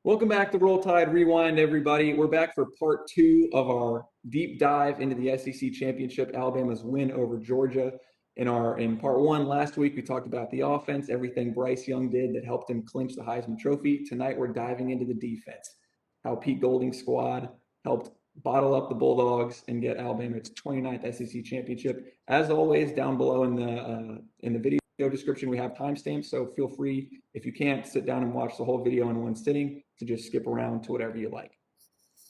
Welcome back to Roll Tide Rewind, everybody. We're back for part two of our deep dive into the SEC Championship, Alabama's win over Georgia. In part one last week, we talked about the offense, everything Bryce Young did that helped him clinch the Heisman Trophy. Tonight, we're diving into the defense, how Pete Golding's squad helped bottle up the Bulldogs and get Alabama its 29th SEC Championship. As always, down below in the video description, we have timestamps, so feel free, if you can't sit down and watch the whole video in one sitting, to just skip around to whatever you like.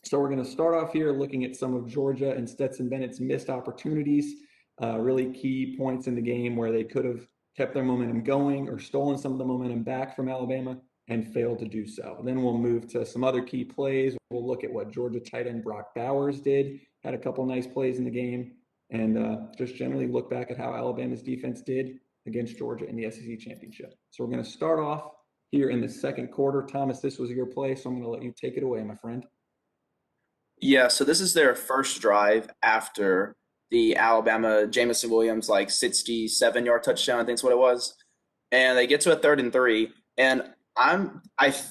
So we're going to start off here looking at some of Georgia and Stetson Bennett's missed opportunities, really key points in the game where they could have kept their momentum going or stolen some of the momentum back from Alabama and failed to do so. Then we'll move to some other key plays. We'll look at what Georgia tight end Brock Bowers did, had a couple nice plays in the game, and just generally look back at how Alabama's defense did against Georgia in the SEC Championship. So we're going to start off here in the second quarter. Thomas, this was your play, so I'm going to let you take it away, my friend. Yeah, so this is their first drive after the Alabama Jamison Williams 67-yard touchdown, I think is what it was. And they get to a 3rd and 3. And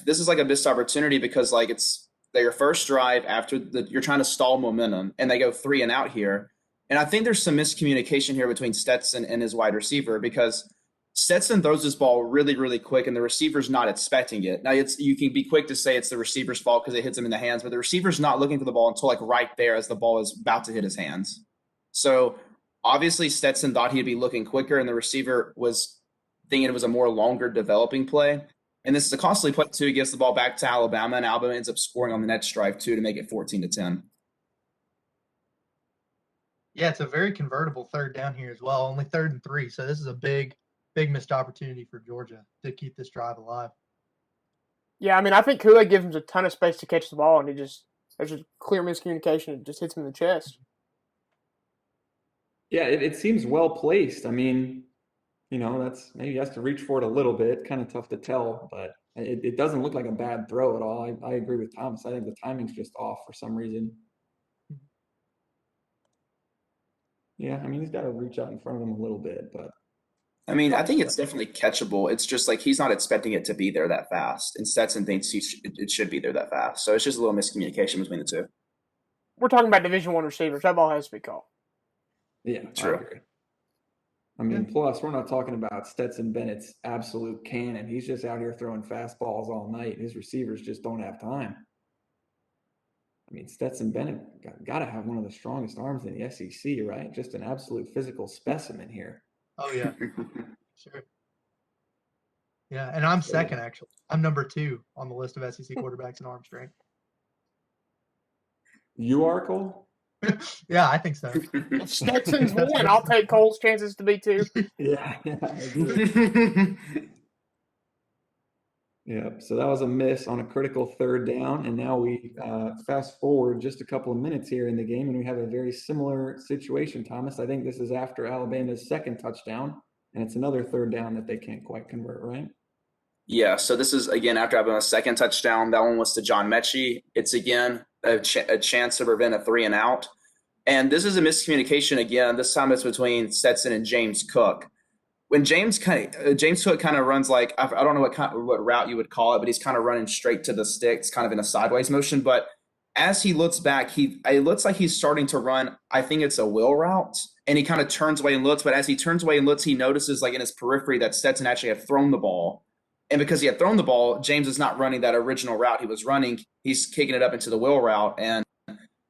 this is like a missed opportunity because it's their first drive after you're trying to stall momentum, and they go 3 and out here. And I think there's some miscommunication here between Stetson and his wide receiver because Stetson throws this ball really, really quick, and the receiver's not expecting it. Now, you can be quick to say it's the receiver's fault because it hits him in the hands, but the receiver's not looking for the ball until right there as the ball is about to hit his hands. So obviously Stetson thought he'd be looking quicker, and the receiver was thinking it was a more longer developing play. And this is a costly play too. He gives the ball back to Alabama, and Alabama ends up scoring on the next drive too to make it 14-10. Yeah, it's a very convertible 3rd down here as well. Only 3rd and 3, so this is a big missed opportunity for Georgia to keep this drive alive. Yeah, I think Kool-Aid gives him a ton of space to catch the ball, and there's a clear miscommunication. It just hits him in the chest. Yeah, it seems well placed. That's maybe he has to reach for it a little bit. Kind of tough to tell, but it doesn't look like a bad throw at all. I agree with Thomas. I think the timing's just off for some reason. Yeah, he's got to reach out in front of him a little bit, but I think it's definitely catchable. It's just he's not expecting it to be there that fast, and Stetson thinks it should be there that fast. So it's just a little miscommunication between the two. We're talking about Division I receivers. That ball has to be called. Yeah, true. I agree. Plus, we're not talking about Stetson Bennett's absolute cannon. He's just out here throwing fastballs all night. His receivers just don't have time. Stetson Bennett got to have one of the strongest arms in the SEC, right? Just an absolute physical specimen here. Oh, yeah. Sure. Yeah, and I'm second, actually. I'm number 2 on the list of SEC quarterbacks in arm strength. You are, Cole? Yeah, I think so. If Stetson's 1, I'll take Cole's chances to be 2. Yeah, I agree. Yeah, so that was a miss on a critical 3rd down, and now we fast forward just a couple of minutes here in the game, and we have a very similar situation, Thomas. I think this is after Alabama's 2nd touchdown, and it's another 3rd down that they can't quite convert, right? Yeah, so this is, again, after Alabama's 2nd touchdown. That one was to John Mechie. It's, again, a chance to prevent a 3 and out. And this is a miscommunication, again. This time it's between Stetson and James Cook. When James Cook kind of runs I don't know what route you would call it, but he's kind of running straight to the sticks, kind of in a sideways motion. But as he looks back, it looks like he's starting to run. I think it's a wheel route, and he kind of turns away and looks. But as he turns away and looks, he notices in his periphery that Stetson actually had thrown the ball, and because he had thrown the ball, James is not running that original route he was running. He's kicking it up into the wheel route, and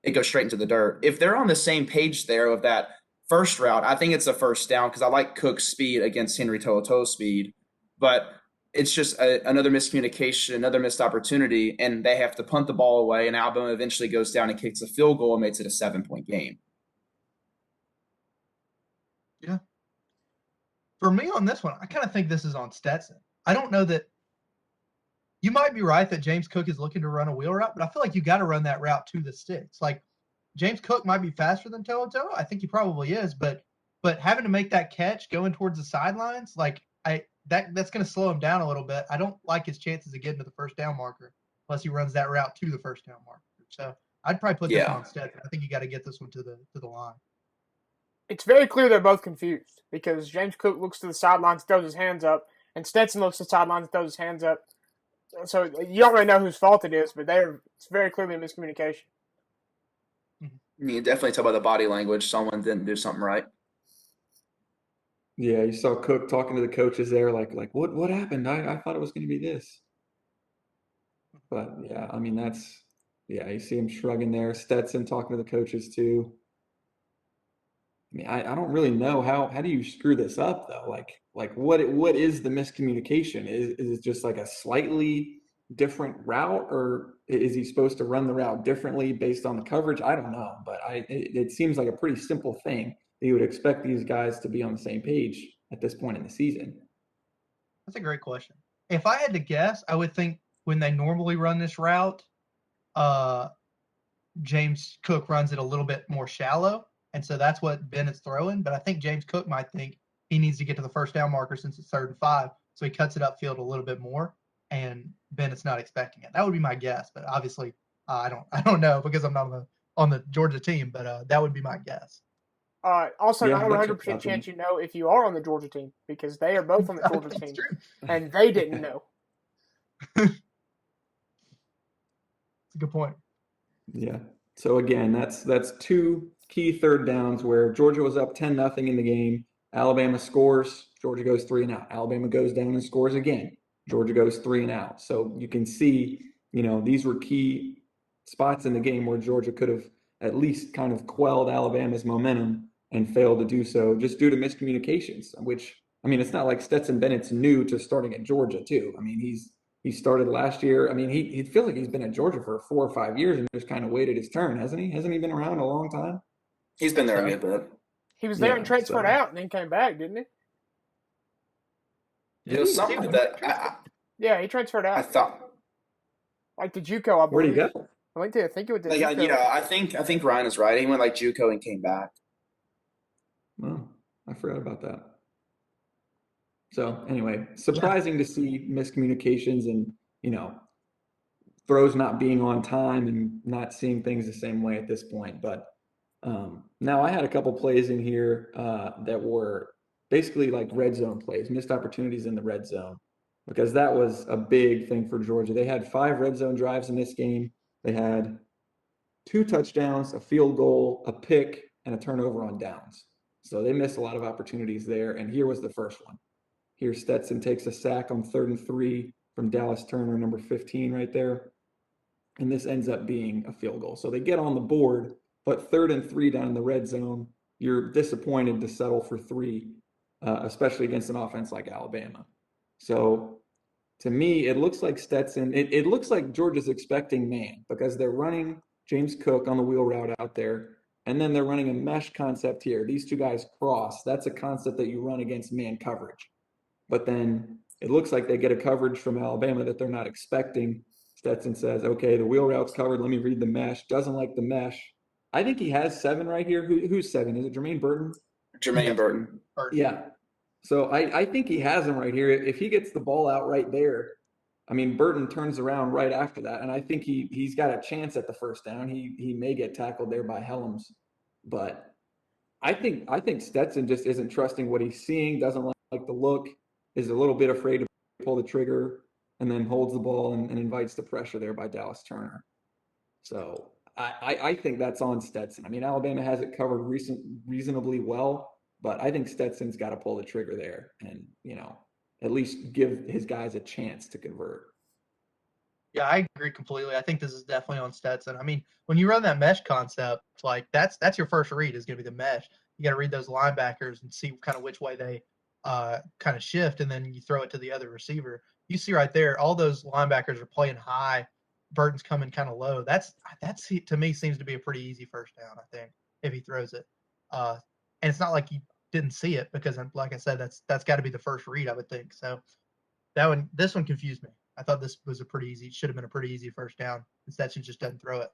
it goes straight into the dirt. If they're on the same page there of that first route, I think it's a 1st down because I like Cook's speed against Henry To'oTo'o's speed. But it's just another miscommunication, another missed opportunity, and they have to punt the ball away, and Alabama eventually goes down and kicks a field goal and makes it a 7-point game. Yeah. For me on this one, I kind of think this is on Stetson. I don't know that – you might be right that James Cook is looking to run a wheel route, but I feel like you got to run that route to the sticks. James Cook might be faster than To'oTo'o. I think he probably is, but having to make that catch going towards the sidelines, that's going to slow him down a little bit. I don't like his chances of getting to the 1st down marker unless he runs that route to the 1st down marker. So I'd probably put this on Stetson. I think you got to get this one to the line. It's very clear they're both confused because James Cook looks to the sidelines, throws his hands up, and Stetson looks to the sidelines and throws his hands up. So you don't really know whose fault it is, but it's very clearly a miscommunication. You can definitely tell by the body language someone didn't do something right. Yeah, you saw Cook talking to the coaches there, like what happened? I thought it was going to be this. But yeah, I mean you see him shrugging there. Stetson talking to the coaches too. I mean, I don't really know how do you screw this up though? Like what is the miscommunication? Is it just like a slightly different route, or is he supposed to run the route differently based on the coverage? I don't know, but it seems like a pretty simple thing that you would expect these guys to be on the same page at this point in the season. That's a great question. If I had to guess, I would think when they normally run this route, James Cook runs it a little bit more shallow, and so that's what Bennett's throwing. But I think James Cook might think he needs to get to the first down marker since it's 3rd and 5, so he cuts it upfield a little bit more, and Bennett's not expecting it. That would be my guess, but obviously I don't know because I'm not on the Georgia team, but that would be my guess. Also, Yeah, not a that's 100% what chance you know if you are on the Georgia team because they are both on the Georgia That's team, true. and they didn't know. That's a good point. Yeah. So again, that's 2 key 3rd downs where Georgia was up 10-0 in the game. Alabama scores, Georgia goes 3 and out. Alabama goes down and scores again. Georgia goes 3 and out. So you can see, these were key spots in the game where Georgia could have at least kind of quelled Alabama's momentum and failed to do so just due to miscommunications, which, I mean, it's not like Stetson Bennett's new to starting at Georgia too. I mean, he started last year. I mean, he feels like he's been at Georgia for 4 or 5 years and just kind of waited his turn, hasn't he? Hasn't he been around a long time? He's been there a good bit. He was there Yeah, and transferred so- out and then came back, didn't he? It was something like that. Yeah, he transferred out. I thought. Like to JUCO, I Where'd he believe. go? I think it was the Yeah, JUCO. I think Ryan is right. He went like JUCO and came back. Oh, I forgot about that. So anyway, surprising to see miscommunications and, throws not being on time and not seeing things the same way at this point. But now I had a couple plays in here that were basically like red zone plays, missed opportunities in the red zone, because that was a big thing for Georgia. They had 5 red zone drives in this game. They had 2 touchdowns, a field goal, a pick, and a turnover on downs. So they missed a lot of opportunities there. And here was the first one. Here Stetson takes a sack on 3rd and 3 from Dallas Turner, number 15 right there. And this ends up being a field goal. So they get on the board, but 3rd and 3 down in the red zone, you're disappointed to settle for 3, especially against an offense like Alabama. So to me, it looks like Stetson, it looks like Georgia's expecting man because they're running James Cook on the wheel route out there. And then they're running a mesh concept here. These 2 guys cross. That's a concept that you run against man coverage. But then it looks like they get a coverage from Alabama that they're not expecting. Stetson says, okay, the wheel route's covered. Let me read the mesh. Doesn't like the mesh. I think he has 7 right here. Who's 7? Is it Jermaine Burton? Jermaine Burton. Yeah. So I think he has him right here. If he gets the ball out right there, I mean, Burton turns around right after that. And I think he's got a chance at the first down. He may get tackled there by Hellams. But I think Stetson just isn't trusting what he's seeing, doesn't like the look, is a little bit afraid to pull the trigger, and then holds the ball and invites the pressure there by Dallas Turner. So I think that's on Stetson. I mean, Alabama has it covered reasonably well, but I think Stetson's got to pull the trigger there and, at least give his guys a chance to convert. Yeah, I agree completely. I think this is definitely on Stetson. I mean, when you run that mesh concept, like that's your first read is going to be the mesh. You got to read those linebackers and see kind of which way they kind of shift, and then you throw it to the other receiver. You see right there, all those linebackers are playing high. Burton's coming kind of low. That's to me seems to be a pretty easy first down. I think if he throws it, and it's not like he didn't see it because, like I said, that's got to be the first read. I would think so. This one confused me. I thought this was should have been a pretty easy first down. Stetson just doesn't throw it.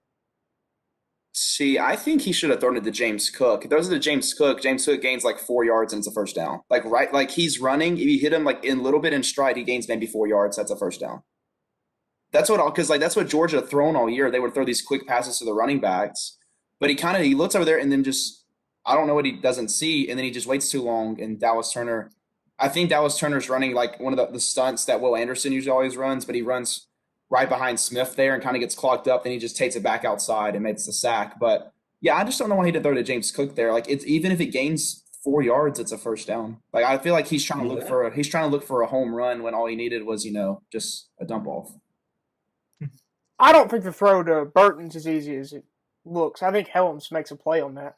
See, I think he should have thrown it to James Cook. If those are to James Cook gains like 4 yards and it's a first down. Like he's running. If you hit him like in a little bit in stride, he gains maybe 4 yards. That's a first down. That's what Georgia thrown all year. They would throw these quick passes to the running backs, but he looks over there and then just I don't know what he doesn't see, and then he just waits too long. And Dallas Turner, I think Dallas Turner's running like one of the stunts that Will Anderson usually always runs, but he runs right behind Smith there and kind of gets clogged up. Then he just takes it back outside and makes the sack. But yeah, I just don't know why he didn't throw to James Cook there. Like it's even if it gains 4 yards, it's a first down. Like I feel like he's trying to look for a home run when all he needed was just a dump off. I don't think the throw to Burton's as easy as it looks. I think Hellams makes a play on that.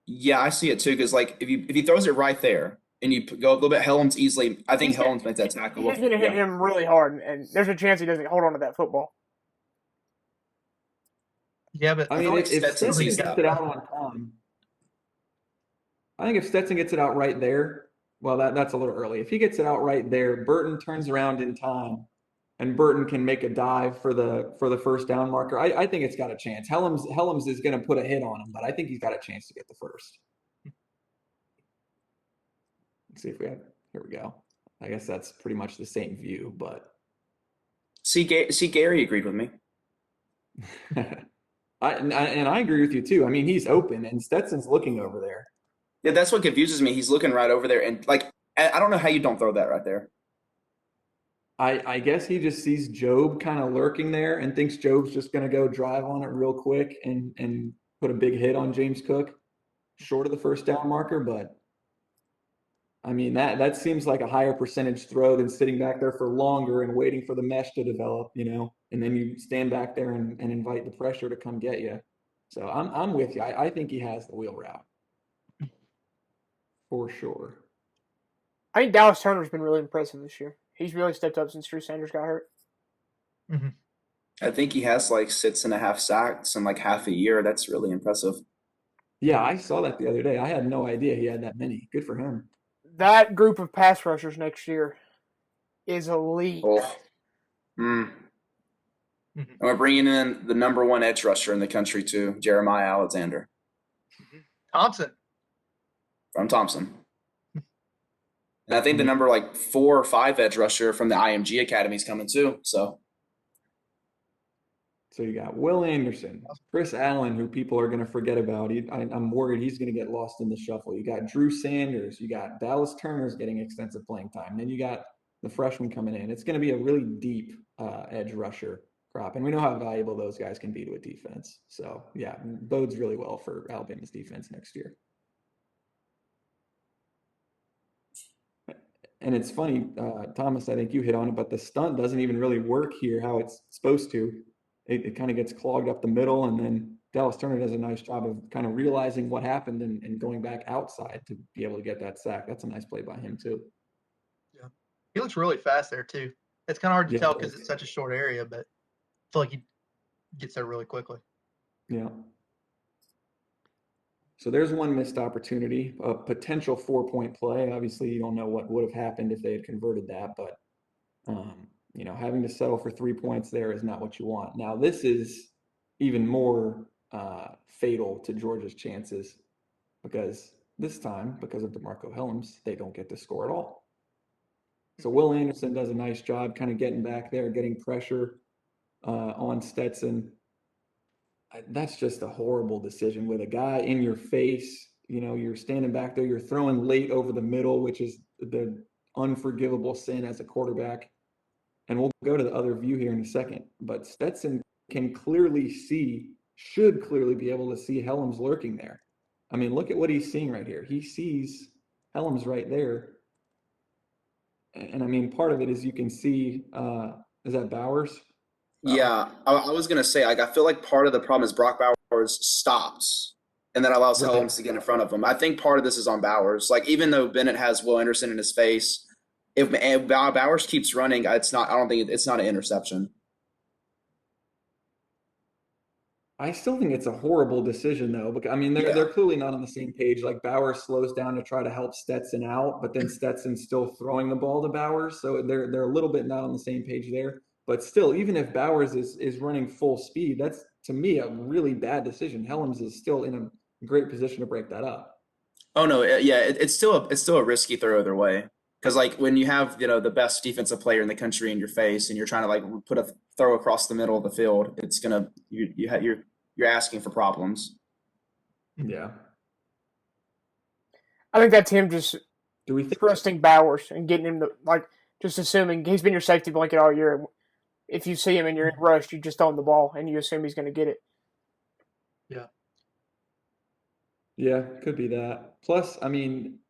Yeah, I see it too. Because like if he throws it right there and you go a little bit, Hellams easily. I think Hellams makes that tackle. He's going to hit him really hard, and there's a chance he doesn't hold on to that football. Yeah, but I mean, if Stetson gets it out on time, I think if Stetson gets it out right there, well, that's a little early. If he gets it out right there, Burton turns around in time, and Burton can make a dive for the first down marker. I think it's got a chance. Hellams is going to put a hit on him, but I think he's got a chance to get the first. Let's see if we have. Here we go. I guess that's pretty much the same view, but see, Gary agreed with me. I agree with you too. I mean, he's open, and Stetson's looking over there. Yeah, that's what confuses me. He's looking right over there, and like I don't know how you don't throw that right there. I guess he just sees Job kind of lurking there and thinks Job's just going to go drive on it real quick and put a big hit on James Cook short of the first down marker. But I mean, that seems like a higher percentage throw than sitting back there for longer and waiting for the mesh to develop, and then you stand back there and invite the pressure to come get you. So I'm with you. I think he has the wheel route for sure. I think Dallas Turner's been really impressive this year. He's really stepped up since Drew Sanders got hurt. Mm-hmm. I think he has like 6.5 sacks in like half a year. That's really impressive. Yeah, I saw that the other day. I had no idea he had that many. Good for him. That group of pass rushers next year is elite. Oh. And we're bringing in the number 1 edge rusher in the country too, Jeremiah Alexander. Thompson. From Thompson. And I think the number 4 or 5 edge rusher from the IMG Academy is coming too. So you got Will Anderson, Chris Allen, who people are going to forget about. I'm worried he's going to get lost in the shuffle. You got Drew Sanders. You got Dallas Turner's getting extensive playing time. Then you got the freshman coming in. It's going to be a really deep edge rusher crop. And we know how valuable those guys can be to a defense. So, yeah, bodes really well for Alabama's defense next year. And it's funny, Thomas, I think you hit on it, but the stunt doesn't even really work here how it's supposed to. It kind of gets clogged up the middle, and then Dallas Turner does a nice job of kind of realizing what happened and going back outside to be able to get that sack. That's a nice play by him, too. Yeah. He looks really fast there, too. It's kind of hard to tell because it's such a short area, but I feel like he gets there really quickly. Yeah. So there's one missed opportunity, a potential 4-point play. Obviously, you don't know what would have happened if they had converted that, but having to settle for 3 points there is not what you want. Now, this is even more fatal to Georgia's chances because this time, because of Demarcco Hellams, they don't get to score at all. So Will Anderson does a nice job kind of getting back there, getting pressure on Stetson. That's just a horrible decision with a guy in your face. You're standing back there, you're throwing late over the middle, which is the unforgivable sin as a quarterback. And we'll go to the other view here in a second. But Stetson should clearly be able to see Hellams lurking there. I mean, look at what he's seeing right here. He sees Hellams right there. And I mean, part of it is you can see, is that Bowers? Yeah, I was going to say, I feel like part of the problem is Brock Bowers stops and then allows Hellams to get in front of him. I think part of this is on Bowers. Even though Bennett has Will Anderson in his face, if Bowers keeps running, I don't think it's not an interception. I still think it's a horrible decision, though. Because, I mean, they're clearly not on the same page. Bowers slows down to try to help Stetson out, but then Stetson's still throwing the ball to Bowers. So they're a little bit not on the same page there. But still, even if Bowers is running full speed, that's, to me, a really bad decision. Hellams is still in a great position to break that up. Oh, no. Yeah, it's still a risky throw either way. Because when you have the best defensive player in the country in your face and you're trying to put a throw across the middle of the field, it's gonna you're asking for problems. Yeah, I think that's him just trusting Bowers and getting him to just assuming he's been your safety blanket all year. If you see him and you're in rush, you just throw him the ball and you assume he's going to get it. Yeah, could be that. Plus, I mean,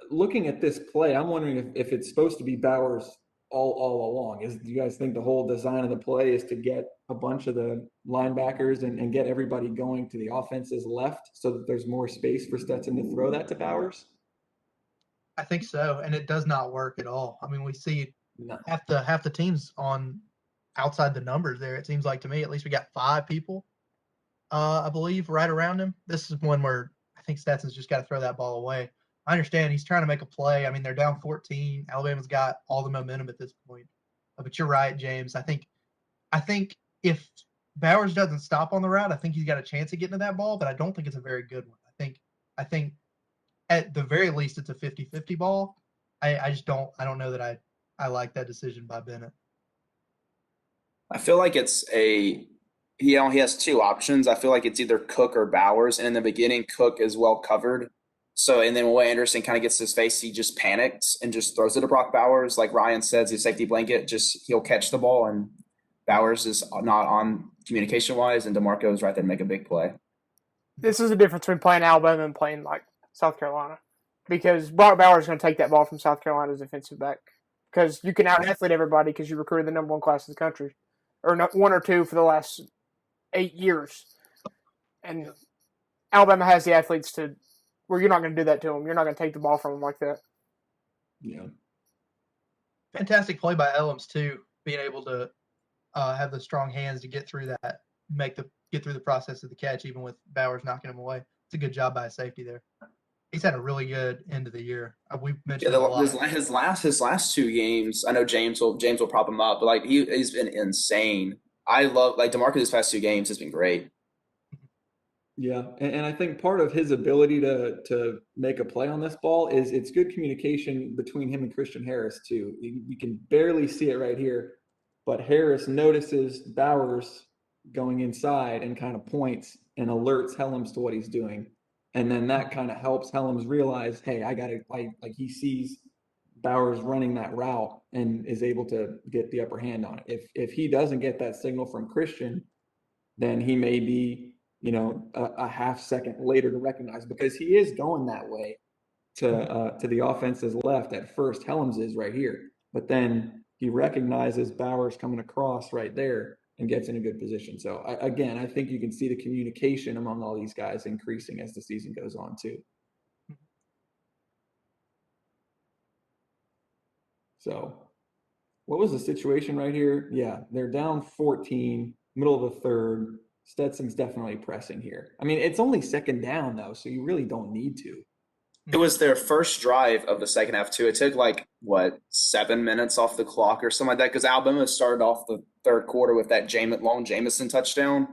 looking at this play, I'm wondering if it's supposed to be Bowers all along. Do you guys think the whole design of the play is to get a bunch of the linebackers and get everybody going to the offense's left so that there's more space for Stetson to throw that to Bowers? I think so, and it does not work at all. I mean, we see No. half the teams on outside the numbers there. It seems like to me, at least we got 5 people, I believe, right around him. This is one where I think Stetson's just got to throw that ball away. I understand he's trying to make a play. I mean, they're down 14. Alabama's got all the momentum at this point. But you're right, James. I think if Bowers doesn't stop on the route, I think he's got a chance of getting to that ball, but I don't think it's a very good one. I think at the very least it's a 50-50 ball. I don't know that I like that decision by Bennett. I feel like he only has 2 options. I feel like it's either Cook or Bowers. And in the beginning, Cook is well covered. So, and then when Anderson kind of gets his face, he just panics and just throws it to Brock Bowers. Like Ryan says, his safety blanket, he'll catch the ball, and Bowers is not on communication-wise, and Demarcco is right there to make a big play. This is the difference between playing Alabama and playing like South Carolina, because Brock Bowers is going to take that ball from South Carolina's defensive back, because you can out-athlete everybody because you recruited the number 1 class in the country, or 1 or 2 for the last 8 years. And Alabama has the athletes to where you're not going to do that to them. You're not going to take the ball from them like that. Yeah. Fantastic play by Hellams too, being able to have the strong hands to get through that, get through the process of the catch, even with Bowers knocking him away. It's a good job by a safety there. He's had a really good end of the year. We've mentioned it a lot. His last 2 games. I know James will prop him up, but like he's been insane. I love Demarcco. His past 2 games has been great. Yeah, and I think part of his ability to make a play on this ball is it's good communication between him and Christian Harris too. You can barely see it right here, but Harris notices Bowers going inside and kind of points and alerts Hellams to what he's doing. And then that kind of helps Hellams realize, hey, like he sees Bowers running that route and is able to get the upper hand on it. If he doesn't get that signal from Christian, then he may be, a half second later to recognize, because he is going that way to the offense's left at first. Hellams is right here, but then he recognizes Bowers coming across right there and gets in a good position. So I think you can see the communication among all these guys increasing as the season goes on too. So what was the situation right here? Yeah, they're down 14, middle of the third. Stetson's definitely pressing here. I mean, it's only second down though, so you really don't need to. It was their first drive of the second half too. It took 7 minutes off the clock or something like that, because Alabama started off the third quarter with that lone Jameson touchdown.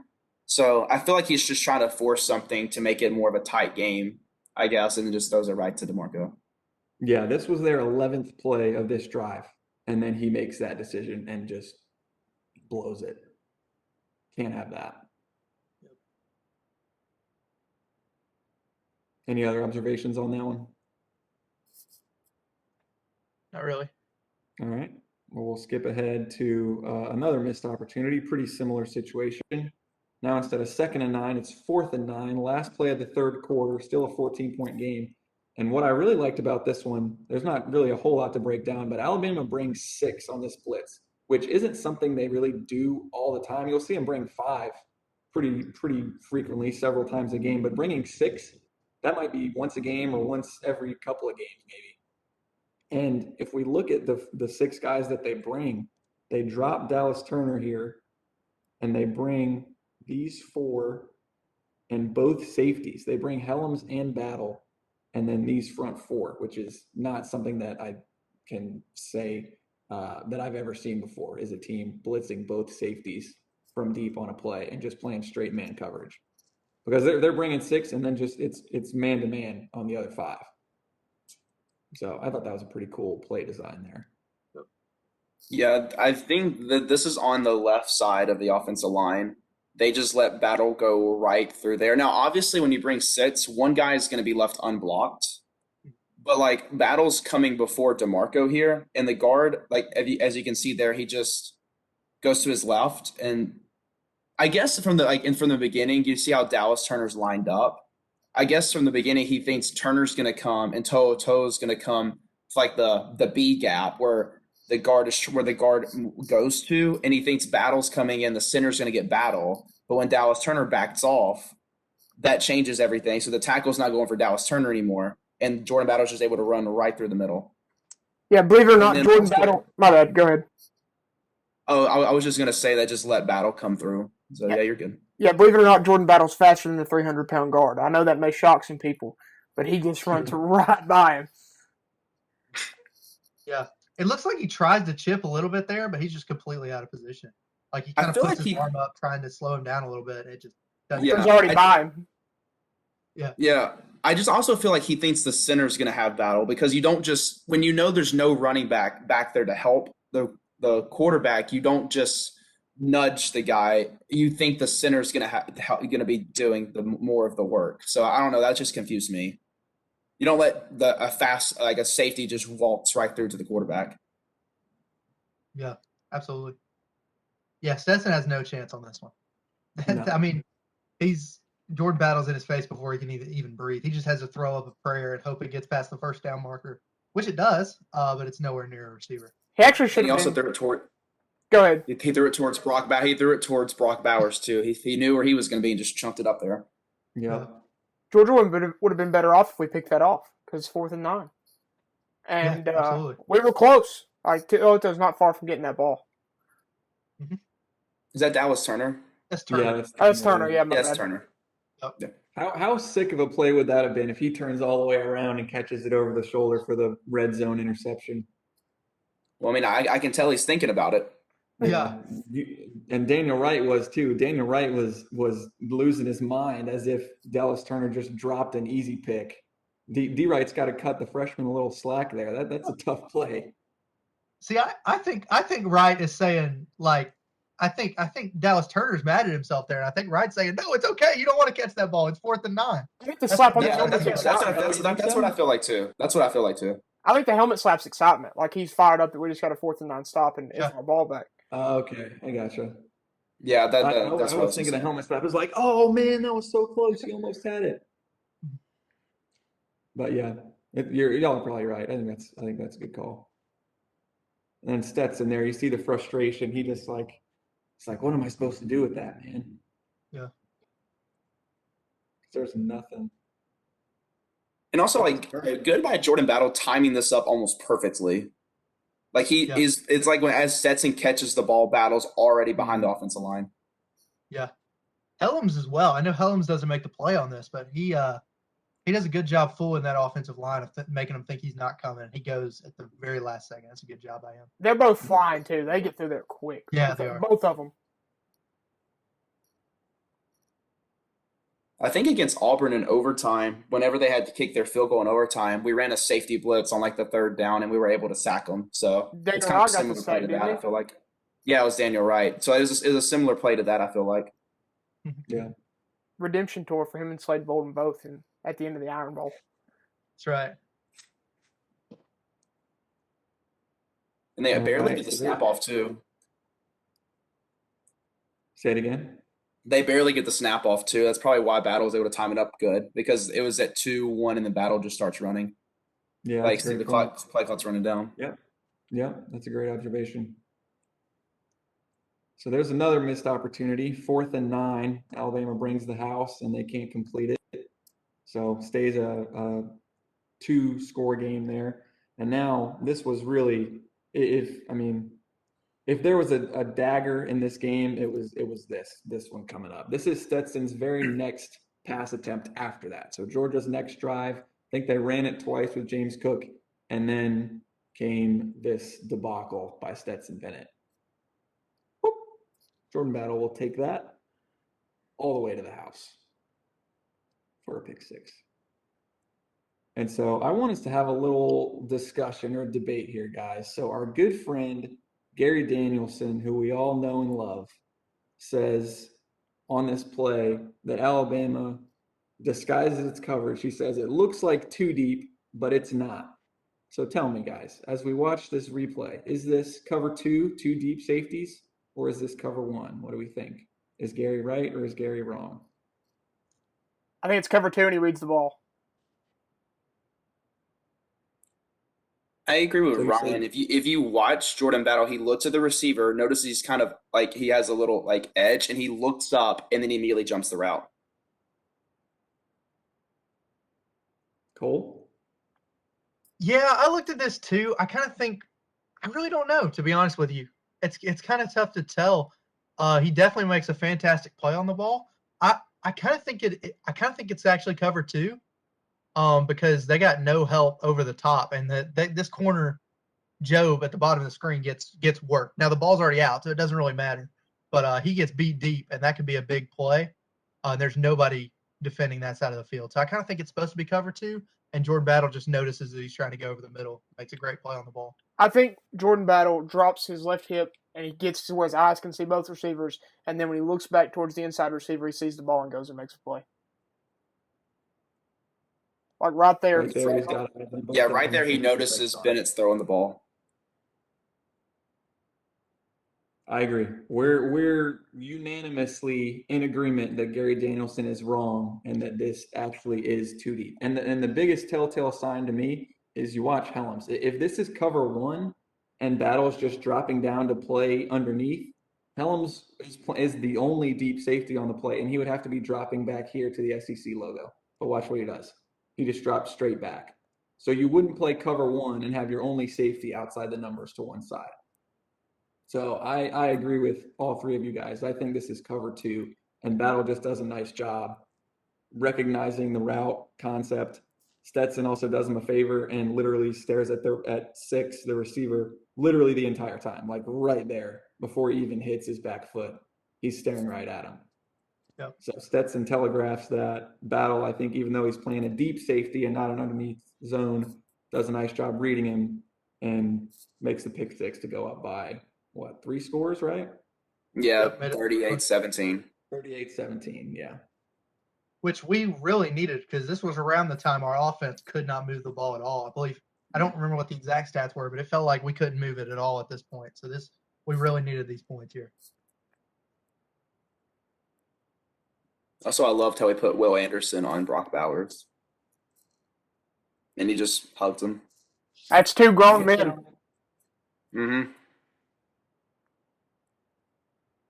So I feel like he's just trying to force something to make it more of a tight game, I guess, and then just throws it right to Demarcco. Yeah, this was their 11th play of this drive, and then he makes that decision and just blows it. Can't have that. Any other observations on that one? Not really. All right. Well, we'll skip ahead to another missed opportunity. Pretty similar situation. Now instead of 2nd and 9, it's 4th and 9. Last play of the third quarter, still a 14-point game. And what I really liked about this one, there's not really a whole lot to break down, but Alabama brings 6 on this blitz, which isn't something they really do all the time. You'll see them bring 5 pretty frequently, several times a game, but bringing 6, that might be once a game or once every couple of games maybe. And if we look at the 6 guys that they bring, they drop Dallas Turner here, and they bring these 4 and both safeties. They bring Hellams and Battle, and then these front 4, which is not something that I can say that I've ever seen before, is a team blitzing both safeties from deep on a play and just playing straight man coverage. Because they're bringing 6, and then just it's man to man on the other 5. So I thought that was a pretty cool play design there. Yeah, I think that this is on the left side of the offensive line. They just let Battle go right through there. Now, obviously, when you bring 6, one guy is going to be left unblocked. But like Battle's coming before Demarcco here, and the guard, like as you can see there, he just goes to his left, and I guess from the beginning, you see how Dallas Turner's lined up. I guess from the beginning, he thinks Turner's going to come and To'o's going to come to like the B gap where the guard goes to, and he thinks Battle's coming in, the center's going to get Battle. But when Dallas Turner backs off, that changes everything. So the tackle's not going for Dallas Turner anymore, and Jordan Battle's just able to run right through the middle. Yeah, believe it or not, then Jordan also- Battle. My bad. Go ahead. Oh, I was just going to say that just let Battle come through. So yeah, you're good. Yeah, believe it or not, Jordan Battle's faster than the 300-pound guard. I know that may shock some people, but he just runs right by him. Yeah. It looks like he tries to chip a little bit there, but he's just completely out of position. Like he I kind of feel puts like his he- arm up trying to slow him down a little bit. It just doesn't. Yeah. He's already by him. Yeah, I just also feel like he thinks the center's going to have Battle because you don't just when you know there's no running back there to help the quarterback, you don't just nudge the guy. You think the center's going to be doing the more of the work. So I don't know. That just confused me. You don't let a safety just waltz right through to the quarterback. Yeah, absolutely. Yeah, Stetson has no chance on this one. No. I mean, Jordan Battle's in his face before he can even breathe. He just has to throw up a prayer and hope it gets past the first down marker, which it does, but it's nowhere near a receiver. He actually should And he have also been. threw it toward. Go ahead. He threw it towards Brock. He threw it towards Brock Bowers too. He knew where he was going to be and just chunked it up there. Yeah. Georgia would have been better off if we picked that off because it's 4th and 9. And absolutely. we were close. Like, To'o's not far from getting that ball. Is that Dallas Turner? That's Turner. Yeah, That's Turner, yeah. Yes, bad. Turner. How sick of a play would that have been if he turns all the way around and catches it over the shoulder for the red zone interception? Well, I mean, I can tell he's thinking about it. Yeah. And Daniel Wright was too. Daniel Wright was losing his mind as if Dallas Turner just dropped an easy pick. D Wright's got to cut the freshman a little slack there. That's a tough play. See, I think Wright is saying like I think Dallas Turner's mad at himself there, and I think Wright's saying, no, it's okay. You don't want to catch that ball. It's 4th and 9. I think the slap on the Yeah, helmet. that's what I feel like too. That's what I feel like too. I think the helmet slap's excitement. Like he's fired up that we just got a 4th and 9 stop and it's our ball back. Okay, I gotcha. Yeah, I that's what was thinking the helmet slap. I was like, oh man, that was so close. He almost had it. But yeah, y'all are probably right. I think that's a good call. And then Stetson there, you see the frustration. He just it's like, what am I supposed to do with that, man? Yeah. There's nothing. And also, like, good by Jordan Battle timing this up almost perfectly. Like it's like as Stetson catches the ball, Battle's already behind the offensive line. Yeah. Hellams as well. I know Hellams doesn't make the play on this, but he does a good job fooling that offensive line of making him think he's not coming. He goes at the very last second. That's a good job by him. They're both flying too. They get through there quick. Yeah, they are. Both of them. I think against Auburn in overtime, whenever they had to kick their field goal in overtime, we ran a safety blitz on like the 3rd down, and we were able to sack them. So Daniel it's kind of Wright got similar the play sack, to didn't that. he? I feel like, yeah, it was Daniel Wright. So it was a similar play to that. I feel like. Yeah. Redemption tour for him and Slade Bolden both and at the end of the Iron Bowl. That's right. And they barely right. get the snap off too. Say it again. They barely get the snap off too. That's probably why Battle was able to time it up good because it was at 2-1 and the Battle just starts running. Yeah, Like that's a the great point. play clock's running down. Yeah, that's a great observation. So there's another missed opportunity. 4th and 9. Alabama brings the house and they can't complete it. So stays a 2-score game there. And now this was really, if there was a dagger in this game, it was this one coming up. This is Stetson's very next pass attempt after that. So Georgia's next drive, I think they ran it twice with James Cook, and then came this debacle by Stetson Bennett. Whoop. Jordan Battle will take that all the way to the house for a pick 6. And so I want us to have a little discussion or debate here, guys. So our good friend Gary Danielson, who we all know and love, says on this play that Alabama disguises its coverage. He says it looks like 2 deep, but it's not. So tell me, guys, as we watch this replay, is this cover two deep safeties, or is this cover one? What do we think? Is Gary right or is Gary wrong? I think it's cover 2 and he reads the ball. I agree with So you Ryan. say- If you watch Jordan Battle, he looks at the receiver, notices he's kind of like he has a little like edge, and he looks up and then he immediately jumps the route. Cole? Yeah, I looked at this too. I kind of think I really don't know, to be honest with you. It's kind of tough to tell. He definitely makes a fantastic play on the ball. I kind of think it's actually cover 2, because they got no help over the top, and this corner Job at the bottom of the screen gets worked. Now the ball's already out, so it doesn't really matter. But he gets beat deep, and that could be a big play. There's nobody defending that side of the field, so I kind of think it's supposed to be cover 2. And Jordan Battle just notices that he's trying to go over the middle. Makes a great play on the ball. I think Jordan Battle drops his left hip and he gets to where his eyes can see both receivers. And then when he looks back towards the inside receiver, he sees the ball and goes and makes a play. Like right there. Right there, he's got it. Yeah, right there he notices Bennett's throwing the ball. I agree. We're unanimously in agreement that Gary Danielson is wrong and that this actually is too deep. And the biggest telltale sign to me is you watch Hellams. If this is cover 1 and Battle's just dropping down to play underneath, Hellams is the only deep safety on the play, and he would have to be dropping back here to the SEC logo. But watch what he does. He just drops straight back. So you wouldn't play cover 1 and have your only safety outside the numbers to one side. So I agree with all three of you guys. I think this is cover 2, and Battle just does a nice job recognizing the route concept. Stetson also does him a favor and literally stares at 6, the receiver, literally the entire time, like right there before he even hits his back foot. He's staring right at him. Yep. So Stetson telegraphs that. Battle, I think, even though he's playing a deep safety and not an underneath zone, does a nice job reading him and makes the pick 6 to go up by, 3 scores, right? Yeah, Yep, 38-17. 38-17, yeah. Which we really needed, because this was around the time our offense could not move the ball at all. I don't remember what the exact stats were, but it felt like we couldn't move it at all at this point. So we really needed these points here. Also, I loved how he put Will Anderson on Brock Bowers. And he just hugged him. That's 2 grown men. Mm-hmm.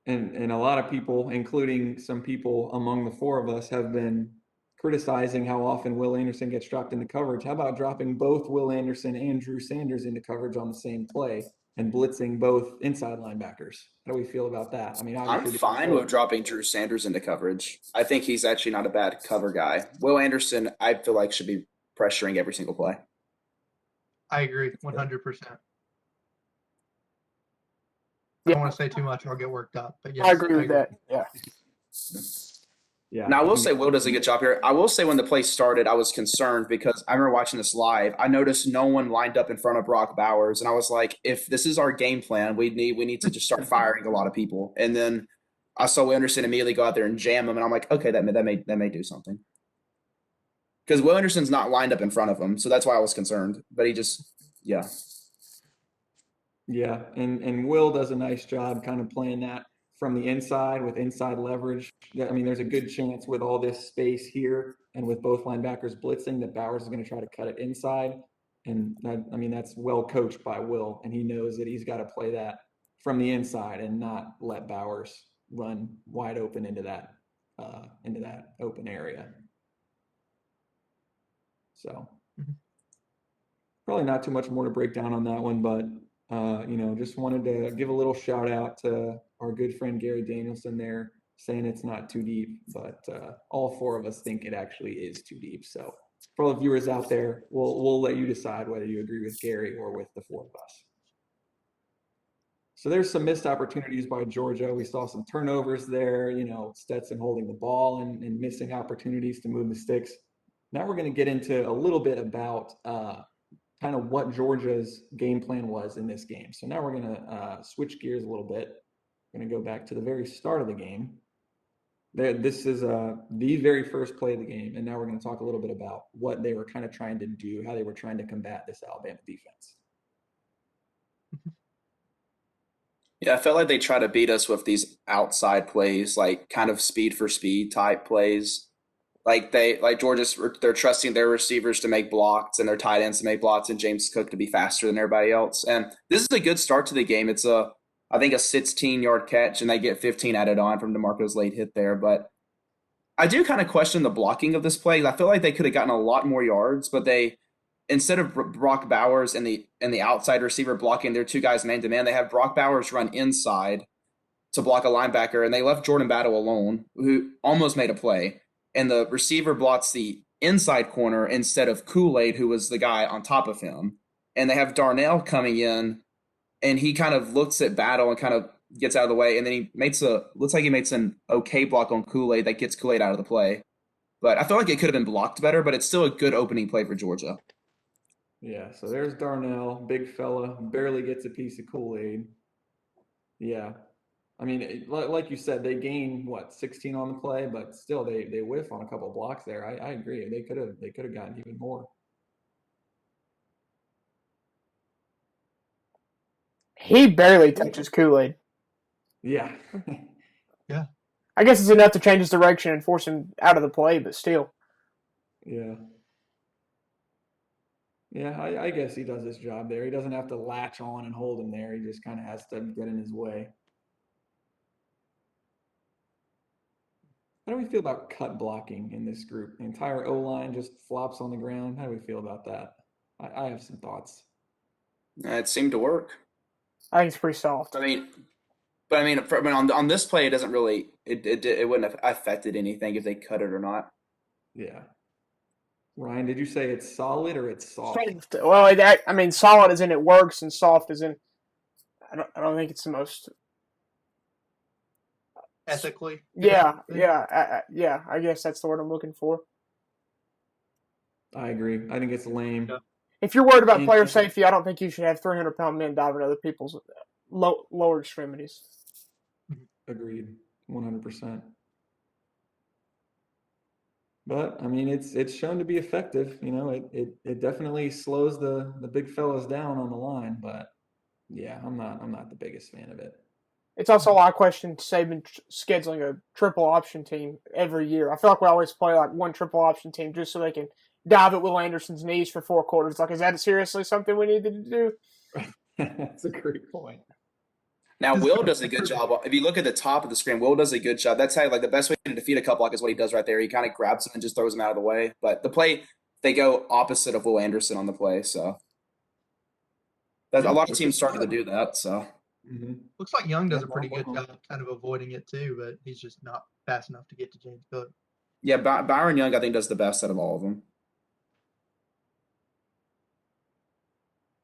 And a lot of people, including some people among the 4 of us, have been criticizing how often Will Anderson gets dropped into coverage. How about dropping both Will Anderson and Drew Sanders into coverage on the same play and blitzing both inside linebackers? How do we feel about that? I mean, I'm obviously, fine with dropping Drew Sanders into coverage. I think he's actually not a bad cover guy. Will Anderson, I feel like, should be pressuring every single play. I agree 100%. I Yeah, don't want to say too much or I'll get worked up. But yes, I agree with that. Yeah. Yeah. Now, I will say Will does a good job here. I will say when the play started, I was concerned because I remember watching this live. I noticed no one lined up in front of Brock Bowers, and I was like, if this is our game plan, we need to just start firing a lot of people. And then I saw Will Anderson immediately go out there and jam him, and I'm like, okay, that may do something. Because Will Anderson's not lined up in front of him, so that's why I was concerned. But he just, yeah. Yeah, and Will does a nice job kind of playing that from the inside with inside leverage. Yeah, I mean, there's a good chance with all this space here and with both linebackers blitzing that Bowers is going to try to cut it inside. And that, I mean, that's well coached by Will, and he knows that he's got to play that from the inside and not let Bowers run wide open into that open area. So probably not too much more to break down on that one, but just wanted to give a little shout out to our good friend Gary Danielson there, saying it's not too deep, but all 4 of us think it actually is too deep. So for all the viewers out there, we'll let you decide whether you agree with Gary or with the 4 of us. So there's some missed opportunities by Georgia. We saw some turnovers there, Stetson holding the ball and missing opportunities to move the sticks. Now we're going to get into a little bit about kind of what Georgia's game plan was in this game. So now we're going to switch gears a little bit. We're going to go back to the very start of the game. This is the very first play of the game, and now we're going to talk a little bit about what they were kind of trying to do, how they were trying to combat this Alabama defense. Yeah, I felt like they try to beat us with these outside plays, like kind of speed for speed type plays. Like Georgia's, they're trusting their receivers to make blocks and their tight ends to make blocks and James Cook to be faster than everybody else. And this is a good start to the game. It's I think a 16-yard catch, and they get 15 added on from DeMarco's late hit there. But I do kind of question the blocking of this play. I feel like they could have gotten a lot more yards, but they, instead of Brock Bowers and the outside receiver blocking their two guys man to man, they have Brock Bowers run inside to block a linebacker, and they left Jordan Battle alone, who almost made a play. And the receiver blocks the inside corner instead of Kool-Aid, who was the guy on top of him. And they have Darnell coming in, and he kind of looks at Battle and kind of gets out of the way, and then he looks like he makes an okay block on Kool-Aid that gets Kool-Aid out of the play. But I feel like it could have been blocked better, but it's still a good opening play for Georgia. Yeah, so there's Darnell, big fella, barely gets a piece of Kool-Aid. Yeah. I mean, like you said, they gain 16 on the play, but still they whiff on a couple of blocks there. I agree. They could have gotten even more. He barely touches Kool-Aid. Yeah. Yeah. I guess it's enough to change his direction and force him out of the play, but still. Yeah. Yeah, I guess he does his job there. He doesn't have to latch on and hold him there. He just kind of has to get in his way. How do we feel about cut blocking in this group? The entire O-line just flops on the ground. How do we feel about that? I have some thoughts. It seemed to work. I think it's pretty soft. I mean, on this play, it doesn't really it wouldn't have affected anything if they cut it or not. Yeah. Ryan, did you say it's solid or it's soft? Well, I mean, solid as in it works, and soft as in I don't think it's the most Ethically. Yeah. I guess that's the word I'm looking for. I agree. I think it's lame. Yeah. If you're worried about player safety, I don't think you should have 300-pound men diving other people's lower extremities. Agreed, 100%. But I mean, it's shown to be effective. You know, it definitely slows the big fellas down on the line. But yeah, I'm not the biggest fan of it. It's also why I question Saban scheduling a triple option team every year. I feel like we always play like one triple option team just so they can dive at Will Anderson's knees for 4 quarters. Like, is that seriously something we needed to do? That's a great point. Now, Will does a good job. If you look at the top of the screen, Will does a good job. That's how, like, the best way to defeat a cut block is what he does right there. He kind of grabs him and just throws him out of the way. But the play, they go opposite of Will Anderson on the play. So a lot of teams started to do that. So Looks like Young does a pretty good job kind of avoiding it too, but he's just not fast enough to get to James Cook. yeah, Byron Young, I think, does the best out of all of them.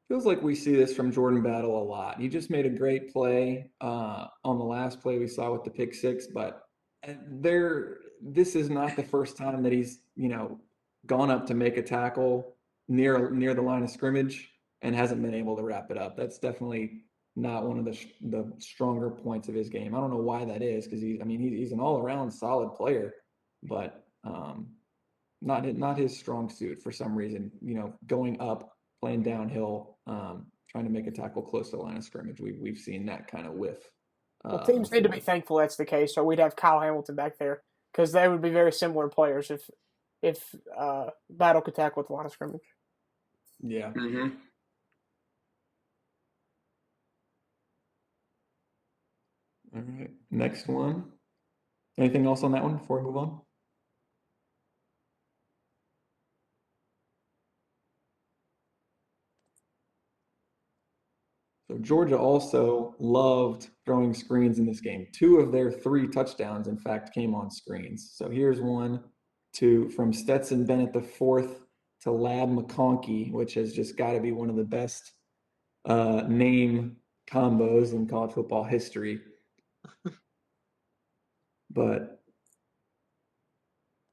Feels like we see this from Jordan Battle a lot. He just made a great play on the last play we saw with the pick six, but this is not the first time that he's gone up to make a tackle near the line of scrimmage and hasn't been able to wrap it up. That's definitely not one of the stronger points of his game. I don't know why that is, because he's an all around solid player, but not his strong suit for some reason. Going up, playing downhill, trying to make a tackle close to the line of scrimmage. We've seen that kind of whiff. Well, teams need to be thankful that's the case, so we'd have Kyle Hamilton back there, because they would be very similar players if Battle could tackle at the line of scrimmage. Yeah. Mm-hmm. All right. Next one. Anything else on that one before we move on? So Georgia also loved throwing screens in this game. 2 of their 3 touchdowns, in fact, came on screens. So here's one from Stetson Bennett the 4th to Lab McConkey, which has just got to be one of the best name combos in college football history. But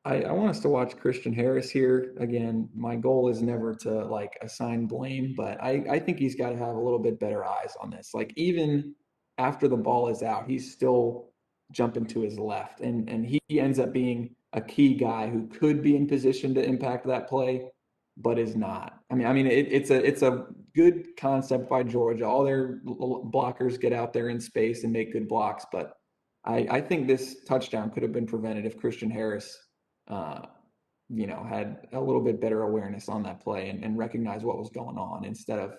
I want us to watch Christian Harris here. Again, my goal is never to assign blame, but I think he's got to have a little bit better eyes on this. Like, even after the ball is out, he's still jumping to his left. And he ends up being a key guy who could be in position to impact that play, but is not. I mean, it's a good concept by Georgia. All their blockers get out there in space and make good blocks, but I think this touchdown could have been prevented if Christian Harris, had a little bit better awareness on that play and recognized what was going on instead of.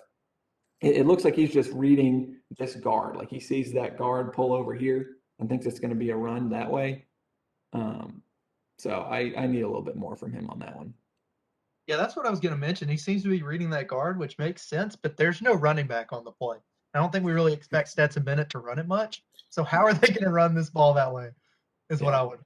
It looks like he's just reading this guard. Like he sees that guard pull over here and thinks it's going to be a run that way. So I need a little bit more from him on that one. Yeah, that's what I was going to mention. He seems to be reading that guard, which makes sense, but there's no running back on the play. I don't think we really expect Stetson Bennett to run it much. So how are they going to run this ball that way is what I would.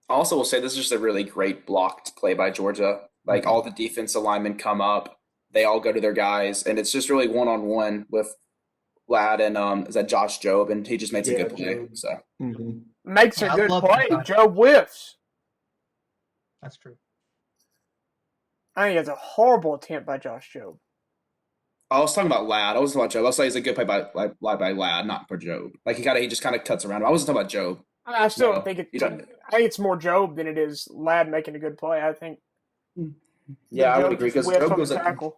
I also will say this is just a really great blocked play by Georgia. Like all the defensive linemen come up, they all go to their guys, and it's just really one-on-one with Ladd and is that Josh Jobe, and he just makes a good play. Jobe. So Makes a good play. Jobe whiffs. That's true. I think it's a horrible attempt by Josh Jobe. I was talking about Ladd. I wasn't talking about Jobe. I'll say it's a good play by Ladd, not for Jobe. Like he just kind of cuts around. I wasn't talking about Jobe. I still don't think I think it's more Jobe than it is Ladd making a good play. I think. Yeah, I would agree because Jobe goes up. Tackle.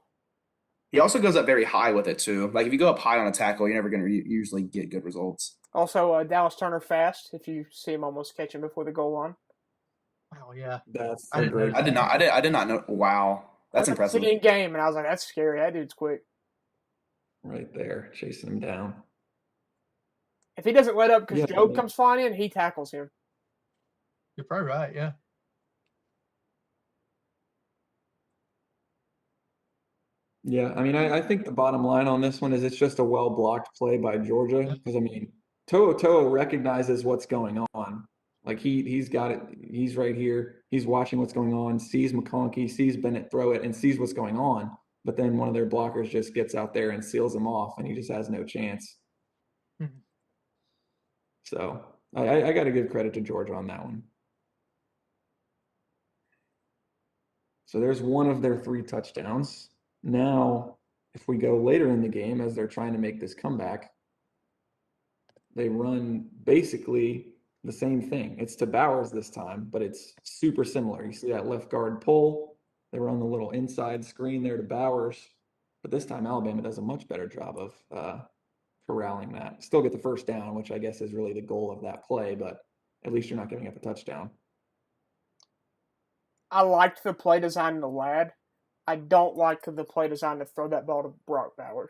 He also goes up very high with it too. Like if you go up high on a tackle, you're never going to usually get good results. Also, Dallas Turner fast. If you see him almost catch him before the goal line. Oh yeah, that's I great. did not know. Wow, that's impressive. In game, and I was like, that's scary. That dude's quick. Right there, chasing him down. If he doesn't let up because Jobe comes flying in, he tackles him. You're probably right. Yeah. Yeah, I mean, I think the bottom line on this one is it's just a well-blocked play by Georgia because, I mean, To'o recognizes what's going on. Like, he's got it. He's right here. He's watching what's going on, sees McConkey, sees Bennett throw it, and sees what's going on. But then one of their blockers just gets out there and seals him off, and he just has no chance. Mm-hmm. So I got to give credit to Georgia on that one. So there's one of their 3 touchdowns. Now, if we go later in the game, as they're trying to make this comeback, they run basically the same thing. It's to Bowers this time, but it's super similar. You see that left guard pull. They run the little inside screen there to Bowers. But this time, Alabama does a much better job of corralling that. Still get the first down, which I guess is really the goal of that play, but at least you're not giving up a touchdown. I liked the play design to Ladd. I don't like the play design to throw that ball to Brock Bowers.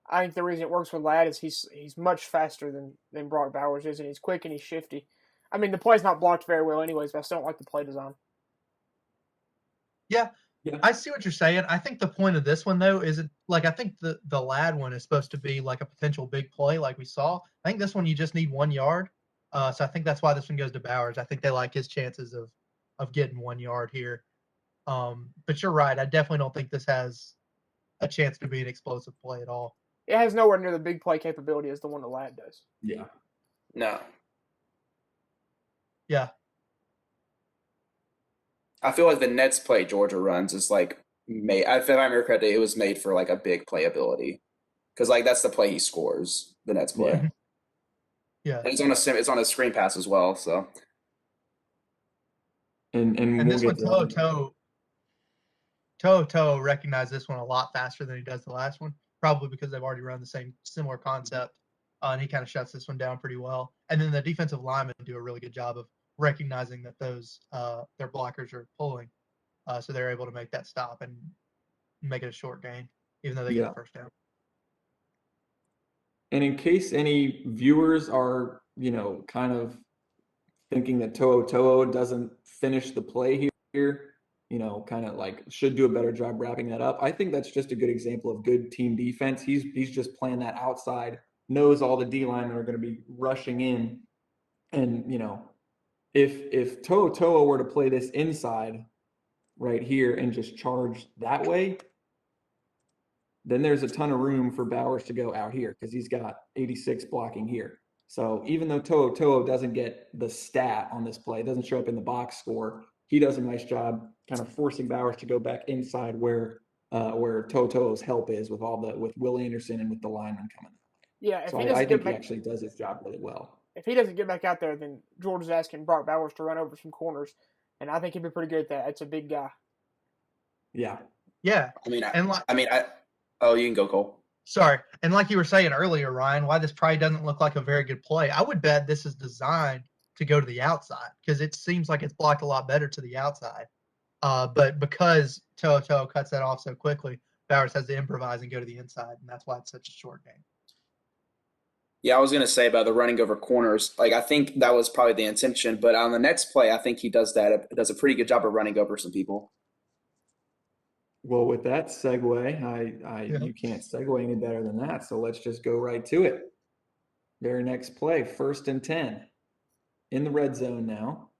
I think the reason it works with Ladd is he's much faster than Brock Bowers is, and he's quick and he's shifty. I mean, the play's not blocked very well anyways, but I still don't like the play design. Yeah, I see what you're saying. I think the point of this one, though, is I think the Ladd one is supposed to be like a potential big play like we saw. I think this one you just need 1 yard. So I think that's why this one goes to Bowers. I think they like his chances of getting 1 yard here. But you're right. I definitely don't think this has a chance to be an explosive play at all. It has nowhere near the big play capability as the one that Ladd does. Yeah. No. Yeah. I feel like the Nets play Georgia runs is like made. If I remember correctly, it was made for like a big playability because like that's the play he scores. The Nets play. Yeah. And it's on a screen pass as well. So. And this one, To'o recognized this one a lot faster than he does the last one, probably because they've already run the same similar concept, and he kind of shuts this one down pretty well. And then the defensive linemen do a really good job of recognizing that those their blockers are pulling, so they're able to make that stop and make it a short gain, even though they get the first down. And in case any viewers are, kind of thinking that To'o doesn't finish the play here, kind of like should do a better job wrapping that up. I think that's just a good example of good team defense. He's just playing that outside, knows all the D linemen are going to be rushing in. And, if To'o were to play this inside right here and just charge that way, then there's a ton of room for Bowers to go out here because he's got 86 blocking here. So even though To'o doesn't get the stat on this play, doesn't show up in the box score, he does a nice job kind of forcing Bowers to go back inside where To'o's help is with Will Anderson and with the linemen coming. Yeah, if So he I doesn't think get he back, actually does his job really well. if he doesn't get back out there, then Georgia's asking Brock Bowers to run over some corners, and I think he'd be pretty good at that. That's a big guy. Yeah. Yeah, I mean, and like, oh, you can go, Cole. sorry, and like you were saying earlier, Ryan, why this probably doesn't look like a very good play. I would bet this is designed to go to the outside because it seems like it's blocked a lot better to the outside. But because Toto cuts that off so quickly, Bowers has to improvise and go to the inside, and that's why it's such a short game. Yeah, I was going to say about the running over corners. Like, I think that was probably the intention. But on the next play, I think he does that. Does a pretty good job of running over some people. Well, with that segue, you can't segue any better than that. So let's just go right to it. Very next play, 1st and 10, in the red zone now.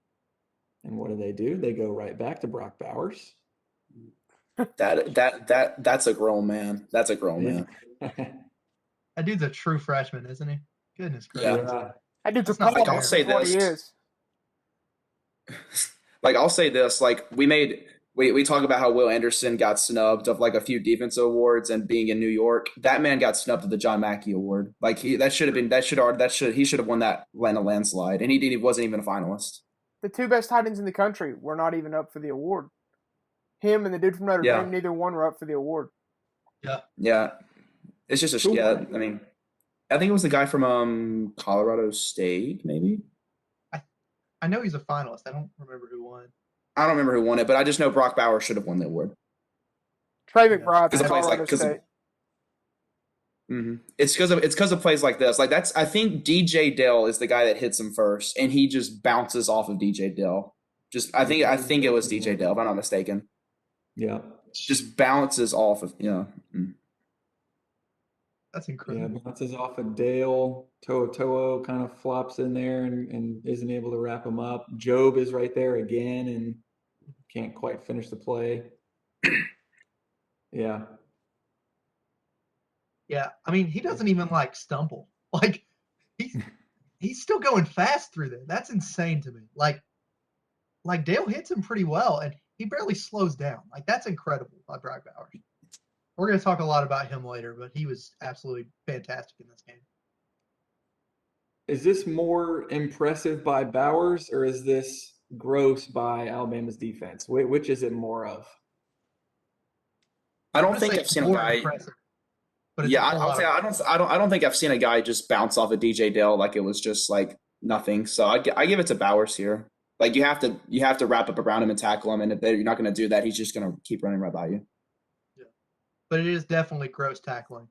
And what do? They go right back to Brock Bowers. That's a grown man. That's a grown man. That dude's a true freshman, isn't he? Goodness gracious. Yeah. I do That's not Like, I'll fair. say what he this. is. Like, I'll say this. Like, we talk about how Will Anderson got snubbed of like a few defensive awards and being in New York. That man got snubbed of the John Mackey Award. Like, he should have won that in a landslide, and he wasn't even a finalist. The two best tight ends in the country were not even up for the award. Him and the dude from Notre Yeah. Dame, neither one were up for the award. Yeah, it's just I mean, I think it was the guy from Colorado State, maybe. I know he's a finalist. I don't remember who won. I don't remember who won it, but I just know Brock Bowers should have won the award. Trey McBride Because from of plays Colorado like- 'cause of- State. It's because of plays like this. Like, I think DJ Dell is the guy that hits him first, and he just bounces off of DJ Dell. I think it was DJ Dell, if I'm not mistaken. Yeah. Just bounces off of That's Yeah, incredible. bounces off of Dale. To'o kind of flops in there and isn't able to wrap him up. Job is right there again and can't quite finish the play. Yeah. Yeah, I mean, he doesn't even like stumble. Like he's still going fast through there. That's insane to me. Like Dale hits him pretty well, and he barely slows down. Like, that's incredible by Brock Bowers. We're going to talk a lot about him later, but he was absolutely fantastic in this game. Is this more impressive by Bowers or is this gross by Alabama's defense? Which is it more of? I I'm don't gonna think say I've seen a more guy. impressive, but it's Yeah, a whole lot of- I don't think I've seen a guy just bounce off of DJ Dell like it was just like nothing. So I give it to Bowers here. Like, you have to wrap up around him and tackle him, and if you're not going to do that, he's just going to keep running right by you. But it is definitely gross tackling.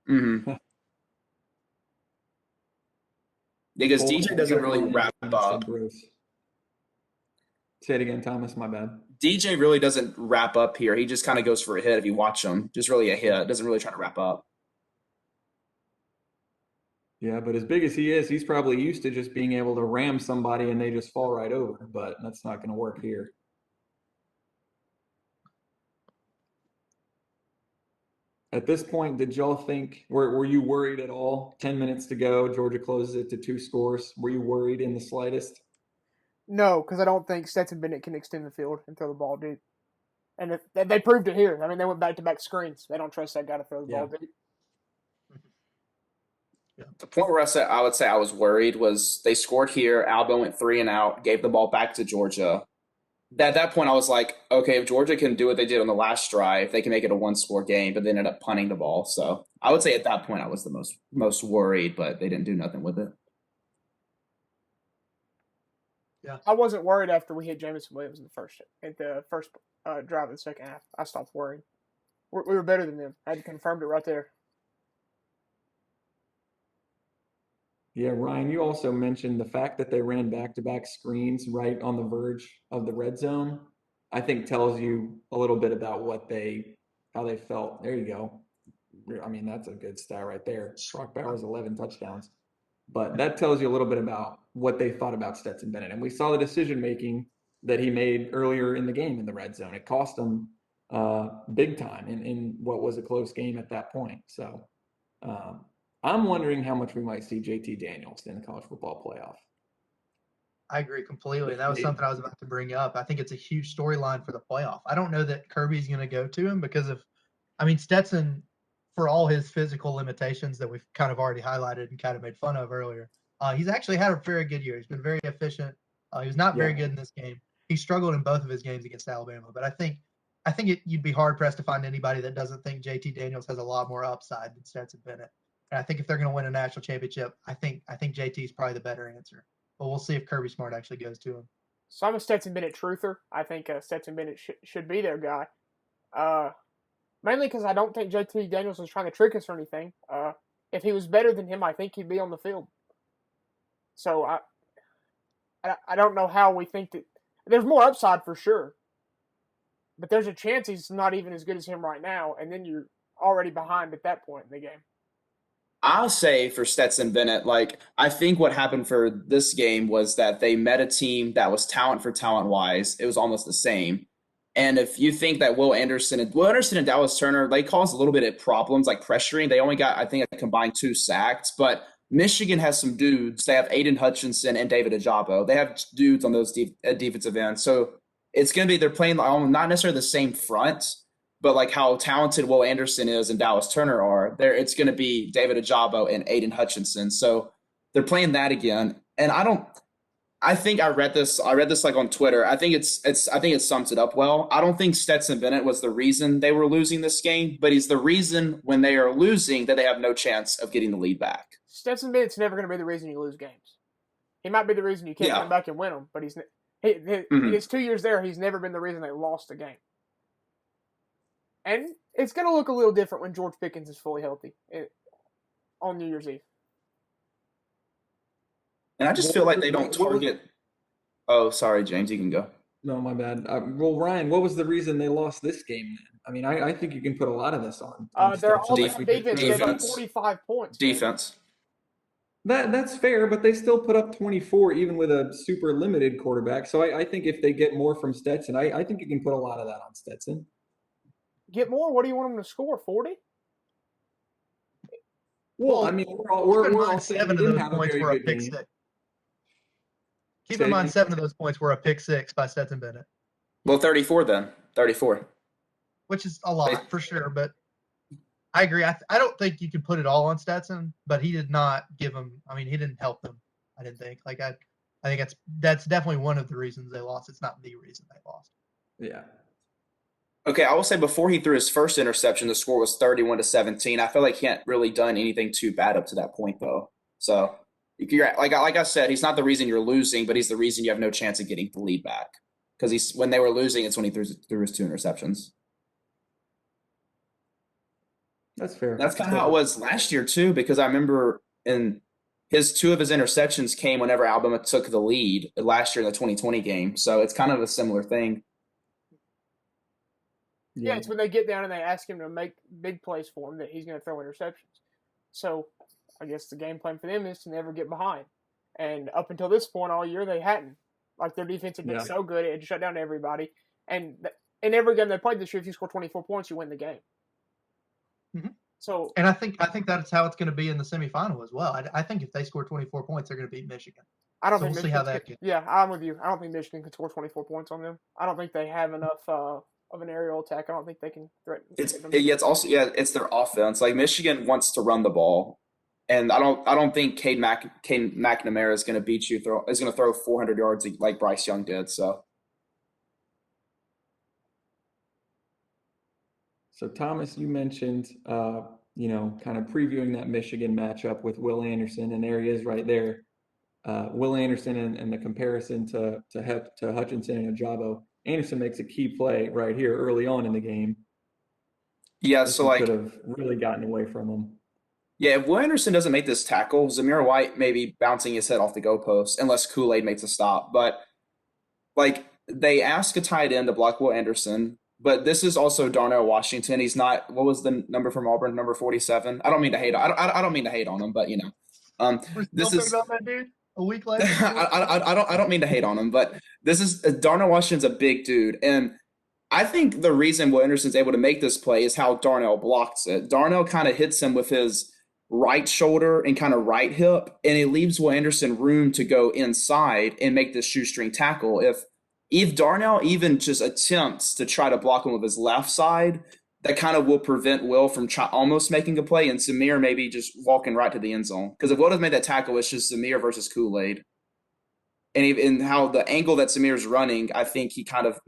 Mm-hmm. Because DJ doesn't really wrap up. Gross. Say it again, Thomas. My bad. DJ really doesn't wrap up here. He just kind of goes for a hit if you watch him. Just really a hit. Doesn't really try to wrap up. Yeah, but as big as he is, he's probably used to just being able to ram somebody and they just fall right over. But that's not going to work here. At this point, did y'all think, were you worried at all? 10 minutes to go, Georgia closes it to 2 scores. Were you worried in the slightest? No, because I don't think Stetson Bennett can extend the field and throw the ball deep. And they proved it here. I mean, they went back-to-back screens. They don't trust that guy to throw the ball deep. The point where I would say I was worried was they scored here. Alabama went 3 and out, gave the ball back to Georgia. At that point, I was like, okay, if Georgia can do what they did on the last drive, they can make it a 1-score game, but they ended up punting the ball. So I would say at that point I was the most worried, but they didn't do nothing with it. Yeah, I wasn't worried after we hit Jamison Williams in the first drive of the second half. I stopped worrying. We were better than them. I had confirmed it right there. Yeah, Ryan, you also mentioned the fact that they ran back-to-back screens right on the verge of the red zone. I think tells you a little bit about how they felt. There you go. I mean, that's a good stat right there. Brock Bowers, 11 touchdowns. But that tells you a little bit about what they thought about Stetson Bennett. And we saw the decision-making that he made earlier in the game in the red zone. It cost him big time in what was a close game at that point. So I'm wondering how much we might see JT Daniels in the college football playoff. I agree completely. That was something I was about to bring up. I think it's a huge storyline for the playoff. I don't know that Kirby's going to go to him because Stetson for all his physical limitations that we've kind of already highlighted and kind of made fun of earlier, he's actually had a very good year. He's been very efficient. He was not very good in this game. He struggled in both of his games against Alabama, but I think you'd be hard pressed to find anybody that doesn't think JT Daniels has a lot more upside than Stetson Bennett. And I think if they're going to win a national championship, I think JT is probably the better answer. But we'll see if Kirby Smart actually goes to him. So I'm a Stetson Bennett truther. I think Stetson Bennett should be their guy. Mainly because I don't think JT Daniels was trying to trick us or anything. If he was better than him, I think he'd be on the field. So I don't know how we think that there's more upside for sure, but there's a chance he's not even as good as him right now, and then you're already behind at that point in the game. I'll say for Stetson Bennett, like, I think what happened for this game was that they met a team that was talent for talent wise. It was almost the same. And if you think that Will Anderson and Dallas Turner, they caused a little bit of problems, like pressuring. They only got, I think, a combined 2 sacks. But Michigan has some dudes. They have Aiden Hutchinson and David Ajabo. They have dudes on those defensive ends. So it's going to be, they're playing not necessarily the same front, but like how talented Will Anderson is and Dallas Turner are. It's going to be David Ajabo and Aiden Hutchinson. So they're playing that again. And I think I read this like on Twitter. I think it sums it up well. I don't think Stetson Bennett was the reason they were losing this game, but he's the reason when they are losing that they have no chance of getting the lead back. Stetson Bennett's never going to be the reason you lose games. He might be the reason you can't come back and win them, but in his 2 years there, he's never been the reason they lost a game. And it's going to look a little different when George Pickens is fully healthy on New Year's Eve. And I just feel like they don't target. Oh, sorry, James, you can go. No, my bad. Well, Ryan, what was the reason they lost this game then? I mean, I think you can put a lot of this on. They're all defense. They got 45 points. Defense. That's fair, but they still put up 24 even with a super limited quarterback. So I think if they get more from Stetson, I think you can put a lot of that on Stetson. Get more? What do you want them to score? 40? Well, I mean, we're all saying 7 of those points were a pick six. Keep in mind 7 of those points were a pick six by Stetson Bennett. Well, 34 then. 34. Which is a lot for sure, but I agree. I don't think you can put it all on Stetson, but he did not give them. I mean, he didn't help them. I didn't think. Like I think that's definitely one of the reasons they lost. It's not the reason they lost. Yeah. Okay, I will say before he threw his first interception, the score was 31-17. I feel like he hadn't really done anything too bad up to that point, though. So, like I said, he's not the reason you're losing, but he's the reason you have no chance of getting the lead back. Because when they were losing, it's when he threw his 2 interceptions. That's fair. That's kind of how it was last year too, because I remember in his 2 of his interceptions came whenever Alabama took the lead last year in the 2020 game. So it's kind of a similar thing. Yeah, it's when they get down and they ask him to make big plays for him that he's going to throw interceptions. So I guess the game plan for them is to never get behind. And up until this point all year, they hadn't. Like their defense had been so good, it had shut down everybody. And in every game they played this year, if you score 24 points, you win the game. Mm-hmm. So, and I think that's how it's going to be in the semifinal as well. I think if they score 24 points, they're going to beat Michigan. We'll see how that goes. Yeah, I'm with you. I don't think Michigan can score 24 points on them. I don't think they have enough of an aerial attack. I don't think they can threaten. It's their offense. Like Michigan wants to run the ball, and I don't think Cade McNamara is going to beat you. Is going to throw 400 yards like Bryce Young did. So Thomas, you mentioned, kind of previewing that Michigan matchup with Will Anderson, and there he is right there. Will Anderson and the comparison to Hutchinson and Ajabo. Anderson makes a key play right here early on in the game. Yeah, so could have really gotten away from him. Yeah, if Will Anderson doesn't make this tackle, Zamir White may be bouncing his head off the goalpost unless Kool-Aid makes a stop. But like they ask a tight end to block Will Anderson, but this is also Darnell Washington. He's not. What was the number from Auburn? Number 47. I don't mean to hate. I don't mean to hate on him, but this is about that dude. A week later, I don't mean to hate on him, but this is Darnell Washington's a big dude, and I think the reason Will Anderson's able to make this play is how Darnell blocks it. Darnell kind of hits him with his right shoulder and kind of right hip, and it leaves Will Anderson room to go inside and make this shoestring tackle. If Darnell even just attempts to try to block him with his left side, that kind of will prevent Will from almost making a play and Samir maybe just walking right to the end zone. Because if Will doesn't make that tackle, it's just Samir versus Kool-Aid. And even how the angle that Samir's running, I think he kind of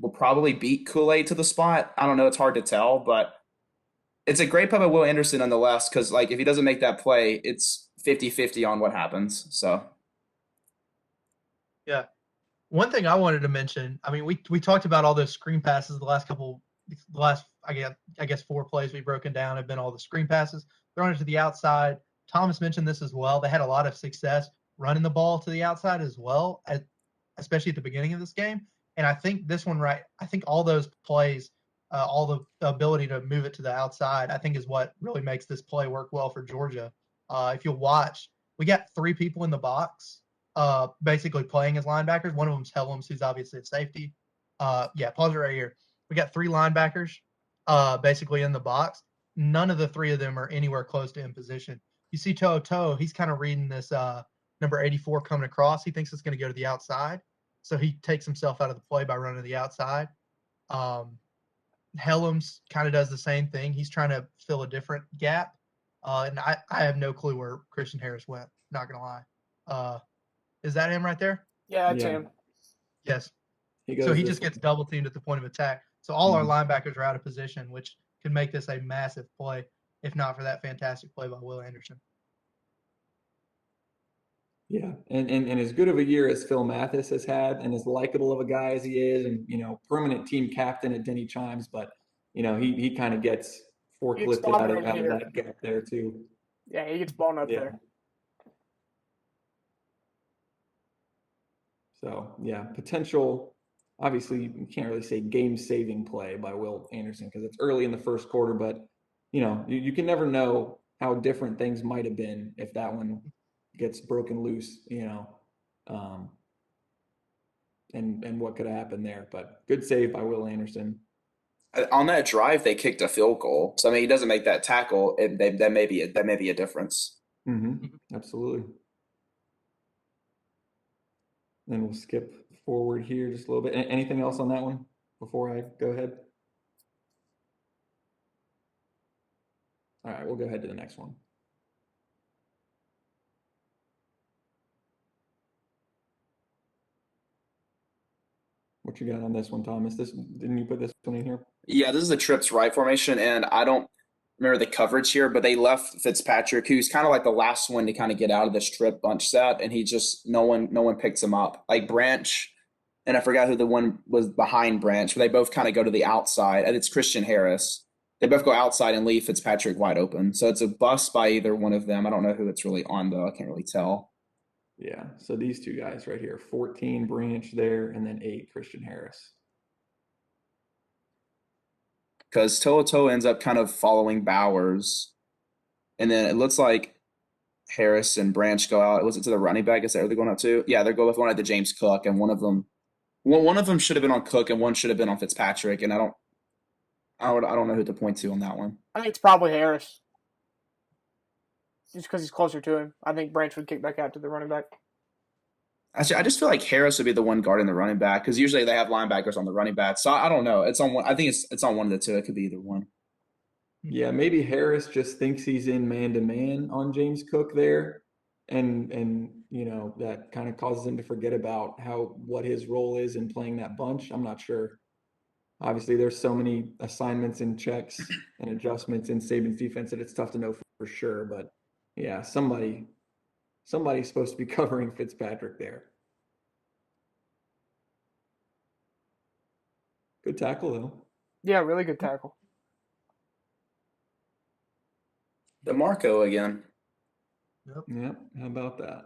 will probably beat Kool-Aid to the spot. I don't know. It's hard to tell, but it's a great play by Will Anderson nonetheless, because like if he doesn't make that play, it's 50-50 on what happens. So Yeah. One thing I wanted to mention, I mean, we talked about all those screen passes the last I guess 4 plays we've broken down have been all the screen passes thrown it to the outside. Thomas mentioned this as well. They had a lot of success running the ball to the outside as well, especially at the beginning of this game. And I think this one, right, I think all those plays, all the ability to move it to the outside, I think is what really makes this play work well for Georgia. If you'll watch, we got 3 people in the box basically playing as linebackers. One of them's Hellams, who's obviously a safety. Yeah, pause it right here. We got 3 linebackers basically in the box. None of the 3 of them are anywhere close to in position. You see Toto, he's kind of reading this number 84 coming across. He thinks it's going to go to the outside. So he takes himself out of the play by running to the outside. Hellams kind of does the same thing. He's trying to fill a different gap. And I have no clue where Christian Harris went, not going to lie. Is that him right there? Yeah, that's him. Yes. He So he just gets double teamed at the point of attack. So all our Mhm. linebackers are out of position, which can make this a massive play, if not for that fantastic play by Will Anderson. Yeah, and as good of a year as Phil Mathis has had, and as likable of a guy as he is, and permanent team captain at Denny Chimes, but he kind of gets forklifted out of that gap there too. Yeah, he gets blown up there. So yeah, potential. Obviously, you can't really say game-saving play by Will Anderson because it's early in the first quarter, but you can never know how different things might have been if that one gets broken loose, and what could happen there. But good save by Will Anderson. on that drive, they kicked a field goal. So I mean, he doesn't make that tackle. That may be a difference. Absolutely. Then we'll skip forward here just a little bit. Anything else on that one before I go ahead? All right, we'll go ahead to the next one. What you got on this one, Thomas? Didn't you put this one in here? Yeah, this is a trips right formation, and I don't remember the coverage here, but they left Fitzpatrick, who's kind of like the last one to kind of get out of this trip bunch set, and he just no one picks him up. Like Branch, and I forgot who the one was behind Branch, but they both kind of go to the outside, and it's Christian Harris. They both go outside and leave Fitzpatrick wide open. So it's a bust by either one of them. I don't know who it's really on though. I can't really tell. Yeah, so these 2 guys right here, 14 Branch there, and then 8 Christian Harris. Because Toto ends up kind of following Bowers, and then it looks like Harris and Branch go out. Was it to the running back? Is that where they're going out to? Yeah, they're going out to James Cook, and one of them should have been on Cook, and one should have been on Fitzpatrick, and I don't know who to point to on that one. I think it's probably Harris. Just because he's closer to him. I think Branch would kick back out to the running back. Actually, I just feel like Harris would be the one guarding the running back because usually they have linebackers on the running back. So I don't know. It's on one. I think it's on one of the 2. It could be either one. Yeah, maybe Harris just thinks he's in man-to-man on James Cook there, and that kind of causes him to forget about what his role is in playing that bunch. I'm not sure. Obviously, there's so many assignments and checks and adjustments in Saban's defense that it's tough to know for sure. But yeah, somebody's supposed to be covering Fitzpatrick there. Good tackle, though. Yeah, really good tackle. Demarcco again. Yep. How about that?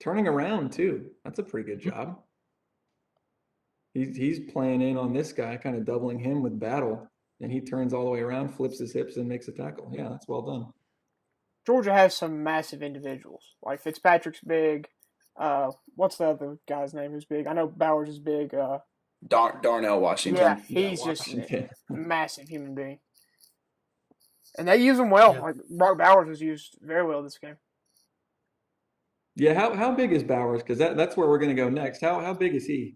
Turning around, too. That's a pretty good job. He's playing in on this guy, kind of doubling him with battle. And he turns all the way around, flips his hips, and makes a tackle. Yeah, that's well done. Georgia has some massive individuals. Like Fitzpatrick's big. What's the other guy's name who's big? I know Bowers is big. Darnell Washington. Yeah, he's just a massive human being. And they use him well. Yeah. Like Brock Bowers was used very well this game. Yeah, how big is Bowers? Because that's where we're going to go next. How big is he?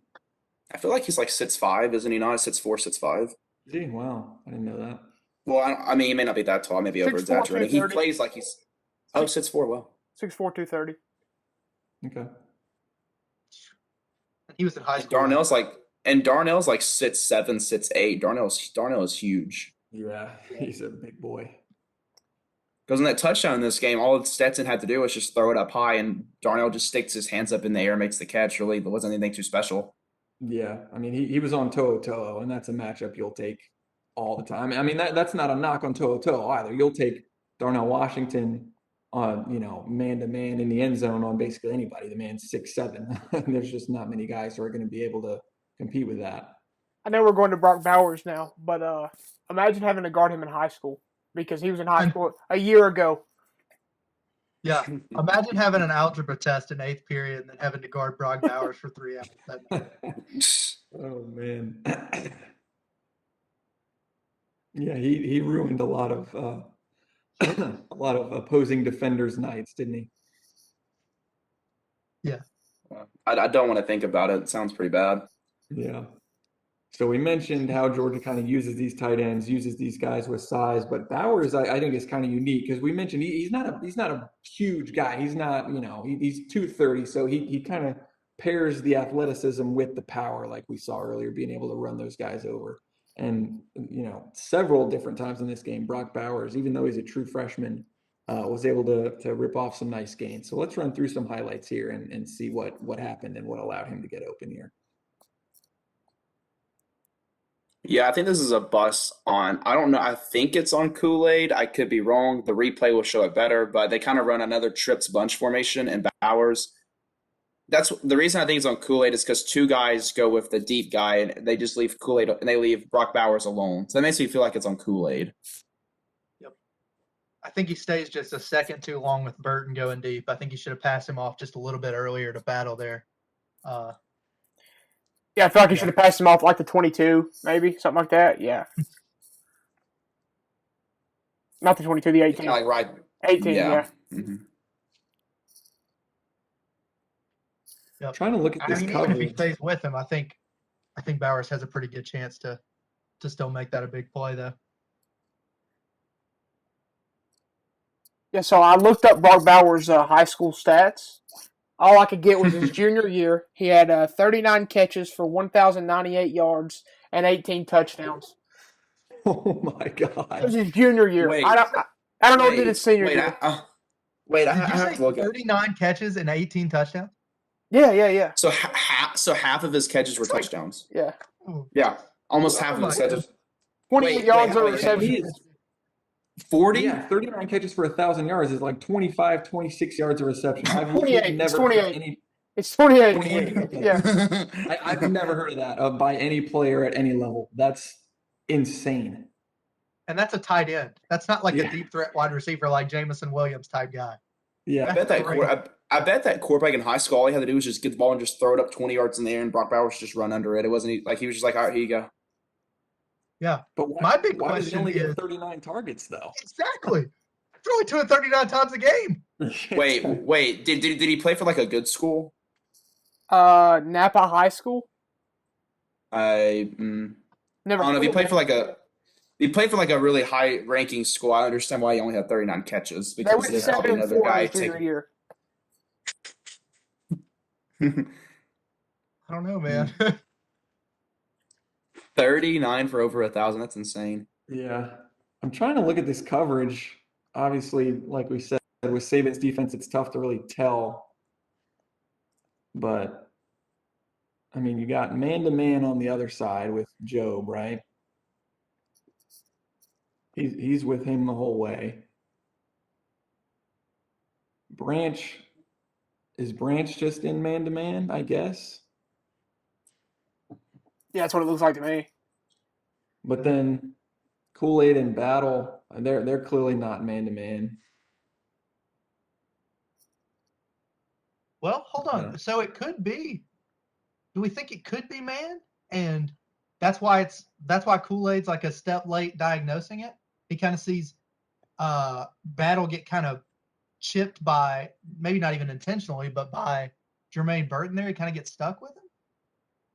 I feel like he's like 6'5", isn't he not? 6'4", 6'5". Is he? Wow, I didn't know that. Well, I mean, he may not be that tall. I may be 6'4", over exaggerating. He 230. plays like he's 6'4". Well, 6'4", 230. Okay. He was in high and school. Darnell's like 6'7", 6'8". Darnell is huge. Yeah, he's a big boy. Because in that touchdown in this game, all Stetson had to do was just throw it up high, and Darnell just sticks his hands up in the air, makes the catch. Really, there wasn't anything too special. Yeah, I mean, he was on toe-to-toe, and that's a matchup you'll take all the time. I mean, that's not a knock on toe-to-toe either. You'll take Darnell Washington on, man-to-man in the end zone on basically anybody. The man's 6'7". There's just not many guys who are going to be able to compete with that. I know we're going to Brock Bowers now, but imagine having to guard him in high school because he was in high school a year ago. Yeah. Imagine having an algebra test in 8th period and then having to guard Brock Bowers for 3 hours. Oh, man. Yeah, he ruined a lot of opposing defenders' nights, didn't he? Yeah. I don't want to think about it. It sounds pretty bad. Yeah. So we mentioned how Georgia kind of uses these tight ends, uses these guys with size, but Bowers I think is kind of unique because we mentioned he's not a huge guy. He's not, he's 230, so he kind of pairs the athleticism with the power, like we saw earlier, being able to run those guys over. And several different times in this game, Brock Bowers, even though he's a true freshman, was able to rip off some nice gains. So let's run through some highlights here and see what happened and what allowed him to get open here. Yeah, I think this is a bust on. I don't know. I think it's on Kool-Aid. I could be wrong. The replay will show it better, but they kind of run another trips bunch formation, and Bowers. That's the reason I think it's on Kool-Aid is because 2 guys go with the deep guy, and they just leave Kool-Aid and they leave Brock Bowers alone. So that makes me feel like it's on Kool-Aid. Yep. I think he stays just a second too long with Burton going deep. I think he should have passed him off just a little bit earlier to battle there. Yeah, I feel like he should have passed him off like the 22, maybe something like that. Yeah, not the 22, the 18. Like right, 18. Yeah. Mm-hmm. Yep. Trying to look at this coverage. Even if he stays with him, I think Bowers has a pretty good chance to still make that a big play, though. Yeah, so I looked up Brock Bowers' high school stats. All I could get was his junior year. He had 39 catches for 1,098 yards and 18 touchdowns. Oh my God! It was his junior year. Wait. I don't know if he did his senior year. I Did you have say to look at. 39 catches and 18 touchdowns? Yeah. So half of his catches were touchdowns. Yeah. Yeah, almost half of his catches. 28 yards over wait, reception. 40? Yeah, 39 catches for 1,000 yards is like 25, 26 yards of reception. I've 28. never It's heard 28. any. It's 28. 28. Yeah. I've never heard of that by any player at any level. That's insane. And that's a tight end. That's not like a deep threat wide receiver like Jamison Williams type guy. Yeah, I bet that quarterback in high school, all he had to do was just get the ball and just throw it up 20 yards in the air, and Brock Bowers just run under it. It wasn't like he was just like, all right, here you go. Yeah. But My big why does he question only is get 39 targets though? exactly. They're only doing 39 times a game. Wait. Did he play for like a good school? Napa High School. Never. Never. I don't know if he played for like a really high ranking school. I understand why he only had 39 catches They because went there's probably 7-4 another guy his junior taking. year. I don't know, man. 39 for over 1,000. That's insane. Yeah, I'm trying to look at this coverage. Obviously, like we said, with Saban's defense, it's tough to really tell. But I mean, you got man-to-man on the other side with Job, right? He's with him the whole way. Is Branch just in man-to-man, I guess? Yeah, that's what it looks like to me. But then Kool-Aid and Battle, they're clearly not man-to-man. Well, hold on. Yeah. So it could be. Do we think it could be man? And that's why Kool-Aid's like a step late diagnosing it. He kind of sees Battle get kind of chipped by, maybe not even intentionally, but by Jermaine Burton there. He kind of gets stuck with him.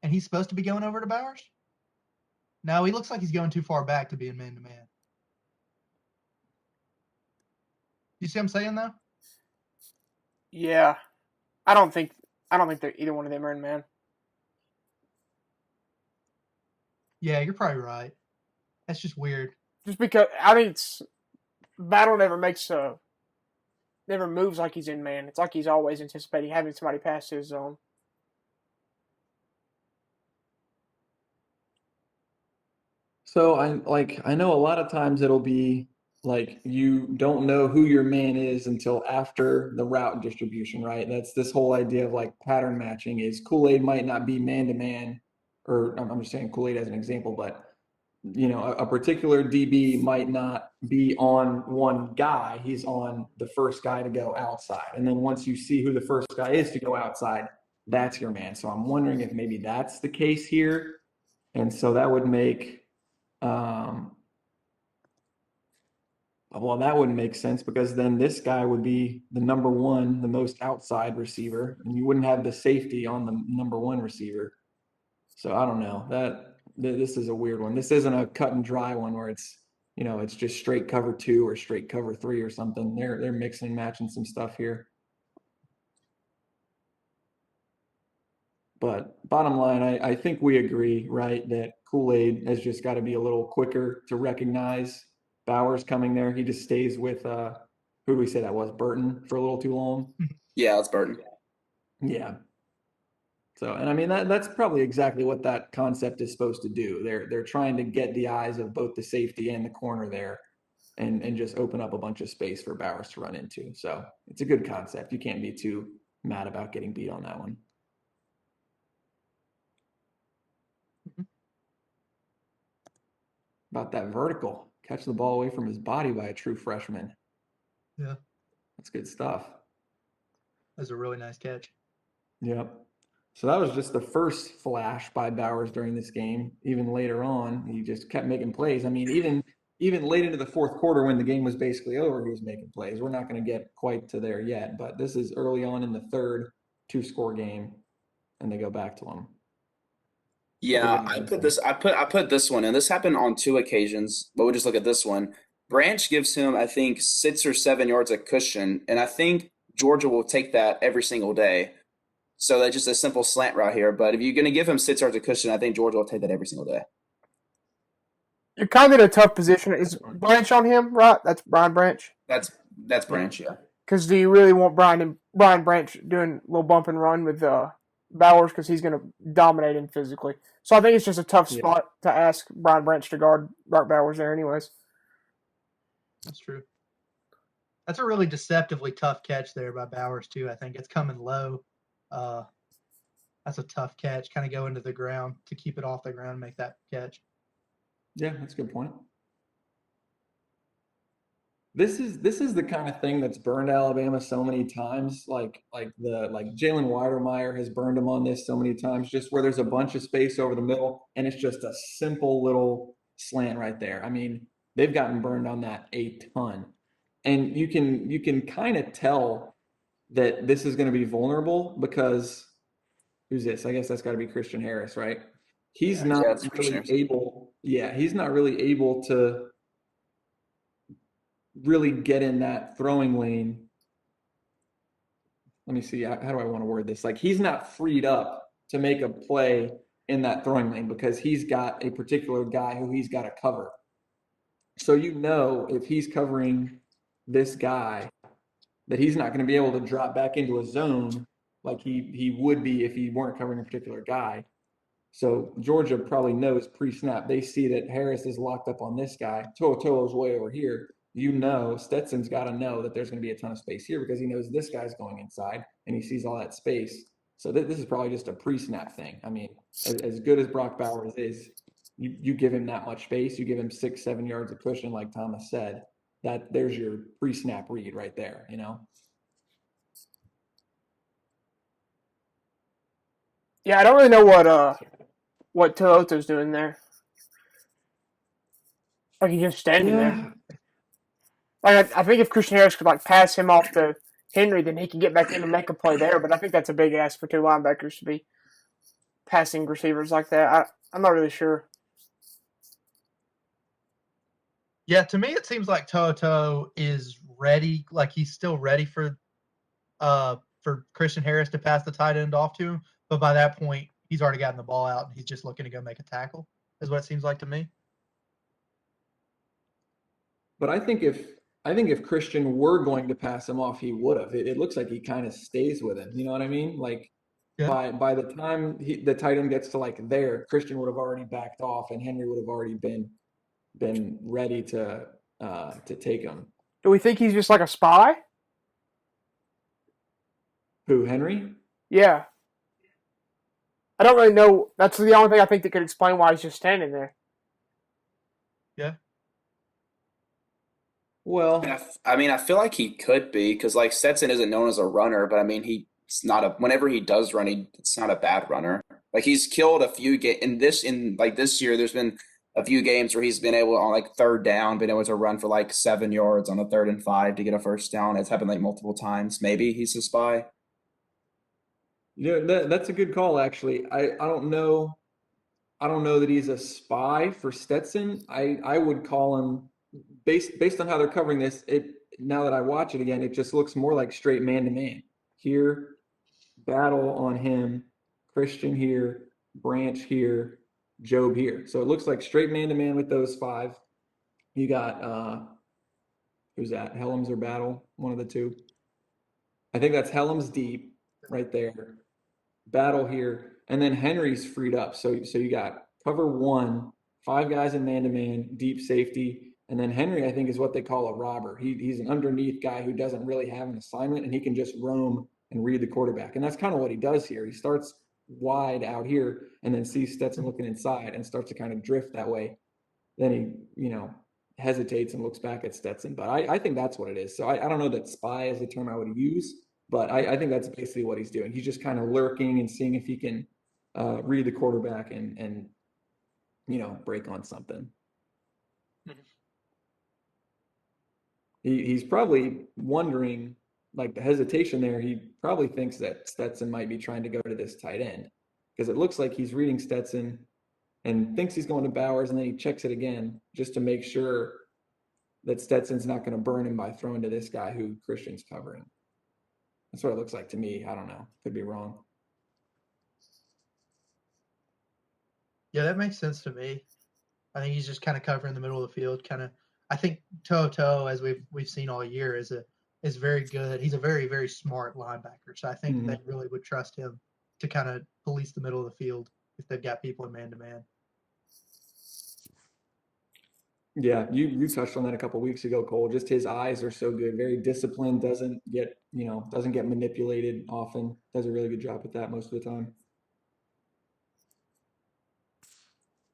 And he's supposed to be going over to Bowers? No, he looks like he's going too far back to be in man-to-man. You see what I'm saying, though? Yeah, I don't think they're either one of them are in man. Yeah, you're probably right. That's just weird. Just because I think it's Battle never moves like he's in man. It's like he's always anticipating having somebody pass his zone. So I know a lot of times it'll be like you don't know who your man is until after the route distribution, right? That's this whole idea of like pattern matching is Kool-Aid might not be man to man, or I'm just saying Kool-Aid as an example, but a particular DB might not be on one guy. He's on the first guy to go outside. And then once you see who the first guy is to go outside, that's your man. So I'm wondering if maybe that's the case here. And so that would make well, that wouldn't make sense because then this guy would be the number one, the most outside receiver, and you wouldn't have the safety on the number one receiver. So I don't know. This is a weird one. This isn't a cut and dry one where it's it's just straight cover 2 or straight cover 3 or something. They're mixing and matching some stuff here. But bottom line, I think we agree, right, that Kool-Aid has just got to be a little quicker to recognize Bowers coming there. He just stays with who did we say that was? Burton for a little too long. Yeah, it's Burton. Yeah. So, and I mean that's probably exactly what that concept is supposed to do. They're trying to get the eyes of both the safety and the corner there, and just open up a bunch of space for Bowers to run into. So it's a good concept. You can't be too mad about getting beat on that one. About that vertical, catch the ball away from his body by a true freshman. Yeah. That's good stuff. That's a really nice catch. Yep. So that was just the first flash by Bowers during this game. Even later on, he just kept making plays. I mean, even late into the fourth quarter when the game was basically over, he was making plays. We're not going to get quite to there yet, but this is early on in the third 2-score game, and they go back to him. Yeah, I put this one in. This happened on 2 occasions, but we'll just look at this one. Branch gives him, I think, 6 or 7 yards of cushion, and I think Georgia will take that every single day. So that's just a simple slant route here. But if you're going to give him 6 yards of cushion, I think Georgia will take that every single day. You're kind of in a tough position. Is Branch on him, right? That's Brian Branch. That's Branch, yeah. Because do you really want Brian Branch doing a little bump and run with Bowers because he's going to dominate him physically? So I think it's just a tough spot to ask Brian Branch to guard Bart Bowers there anyways. That's true. That's a really deceptively tough catch there by Bowers, too. I think it's coming low. That's a tough catch. Kind of go into the ground to keep it off the ground and make that catch. Yeah, that's a good point. This is the kind of thing that's burned Alabama so many times. Like Jalen Weidermeyer has burned them on this so many times, just where there's a bunch of space over the middle and it's just a simple little slant right there. I mean, they've gotten burned on that a ton. And you can kind of tell that this is going to be vulnerable because who's this? I guess that's got to be Christian Harris, right? He's not really able. Yeah, he's not really able to really get in that throwing lane. Let me see. How do I want to word this? Like he's not freed up to make a play in that throwing lane because he's got a particular guy who he's got to cover. So if he's covering this guy, that he's not going to be able to drop back into a zone like he would be if he weren't covering a particular guy. So Georgia probably knows pre-snap. They see that Harris is locked up on this guy. To'o's way over here. Stetson's got to know that there's going to be a ton of space here because he knows this guy's going inside and he sees all that space. So this is probably just a pre-snap thing. I mean, as good as Brock Bowers is, you give him that much space, you give him 6-7 yards of cushion, like Thomas said, that there's your pre-snap read right there, Yeah, I don't really know what Toyota's doing there. Like he's just standing there. Like I think if Christian Harris could pass him off to Henry, then he can get back in and make a play there. But I think that's a big ask for 2 linebackers to be passing receivers like that. I'm not really sure. Yeah, to me it seems like Toto is ready, like he's still ready for Christian Harris to pass the tight end off to him, but by that point he's already gotten the ball out and he's just looking to go make a tackle, is what it seems like to me. But I think if Christian were going to pass him off, he would have. It looks like he kind of stays with him. You know what I mean? Like Yeah. by the time the tight end gets to like there, Christian would have already backed off, and Henry would have already been ready to take him. Do we think he's just like a spy? Who, Henry? Yeah. I don't really know. That's the only thing I think that could explain why he's just standing there. Yeah. Well, I mean, I feel like he could be because like Stetson isn't known as a runner, but I mean, he's not a. Whenever he does run, it's not a bad runner. Like he's killed a few in this year. There's been a few games where he's been able on like third down, been able to run for like 7 yards on a 3rd and 5 to get a first down. It's happened like multiple times. Maybe he's a spy. yeah, that's a good call, actually. I don't know. I don't know that he's a spy for Stetson. I would call him based on how they're covering this. Now that I watch it again, it just looks more like straight man to man. Here, battle on him, Christian here, Branch here, Job here. So it looks like straight man to man with those 5. You got who's that? Hellams or Battle, one of the two. I think that's Hellams deep right there. Battle here, and then Henry's freed up. So you got cover 1, 5 guys in man to man, deep safety, and then Henry I think is what they call a robber. He's an underneath guy who doesn't really have an assignment, and he can just roam and read the quarterback, and that's kind of what he does here. He starts wide out here, and then sees Stetson looking inside, and starts to kind of drift that way. Then he hesitates and looks back at Stetson. But I think that's what it is. So I don't know that spy is the term I would use. But I think that's basically what he's doing. He's just kind of lurking and seeing if he can read the quarterback and break on something. He's probably wondering, like the hesitation there, he probably thinks that Stetson might be trying to go to this tight end because it looks like he's reading Stetson and thinks he's going to Bowers, and then he checks it again just to make sure that Stetson's not going to burn him by throwing to this guy who Christian's covering. That's what it looks like to me. I don't know. Could be wrong. Yeah, that makes sense to me. I think he's just kind of covering the middle of the field. I think Toto, as we've seen all year, is very good. He's a very, very smart linebacker. So I think they really would trust him to kind of police the middle of the field if they've got people in man to man. Yeah, you touched on that a couple weeks ago, Cole. Just his eyes are so good, very disciplined, doesn't get manipulated often. Does a really good job with that most of the time.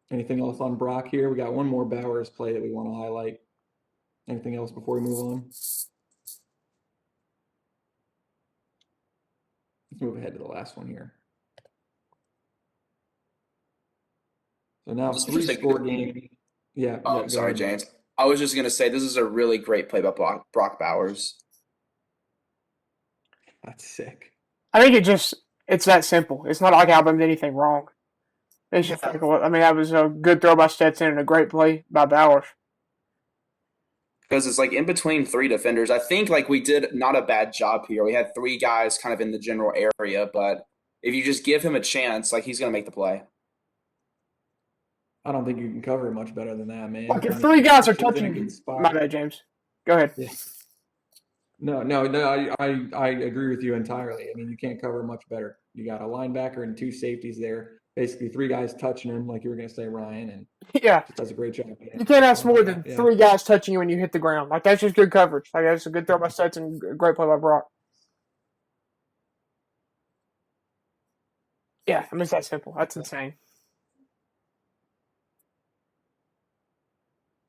Anything else on Brock here? We got one more Bowers play that we want to highlight. Anything else before we move on? Let's move ahead to the last one here. So now 3-score game. Yeah. Oh, sorry, James. I was just going to say this is a really great play by Brock Bowers. That's sick. I think it's that simple. It's not like Alabama did anything wrong. It's just that was a good throw by Stetson and a great play by Bowers. Because it's like in between 3 defenders. I think like we did not a bad job here. We had 3 guys kind of in the general area, but if you just give him a chance, like he's going to make the play. I don't think you can cover it much better than that, man. Like if 3 guys are touching, my bad, James. Go ahead. Yeah. No, I agree with you entirely. I mean, you can't cover much better. You got a linebacker and 2 safeties there. Basically 3 guys touching him, like you were going to say, Ryan, and yeah, just does a great job. You can't ask more than 3 guys touching you when you hit the ground. Like that's just good coverage. Like that's a good throw by Stetson, great play by Brock. Yeah, I mean it's that simple. That's insane.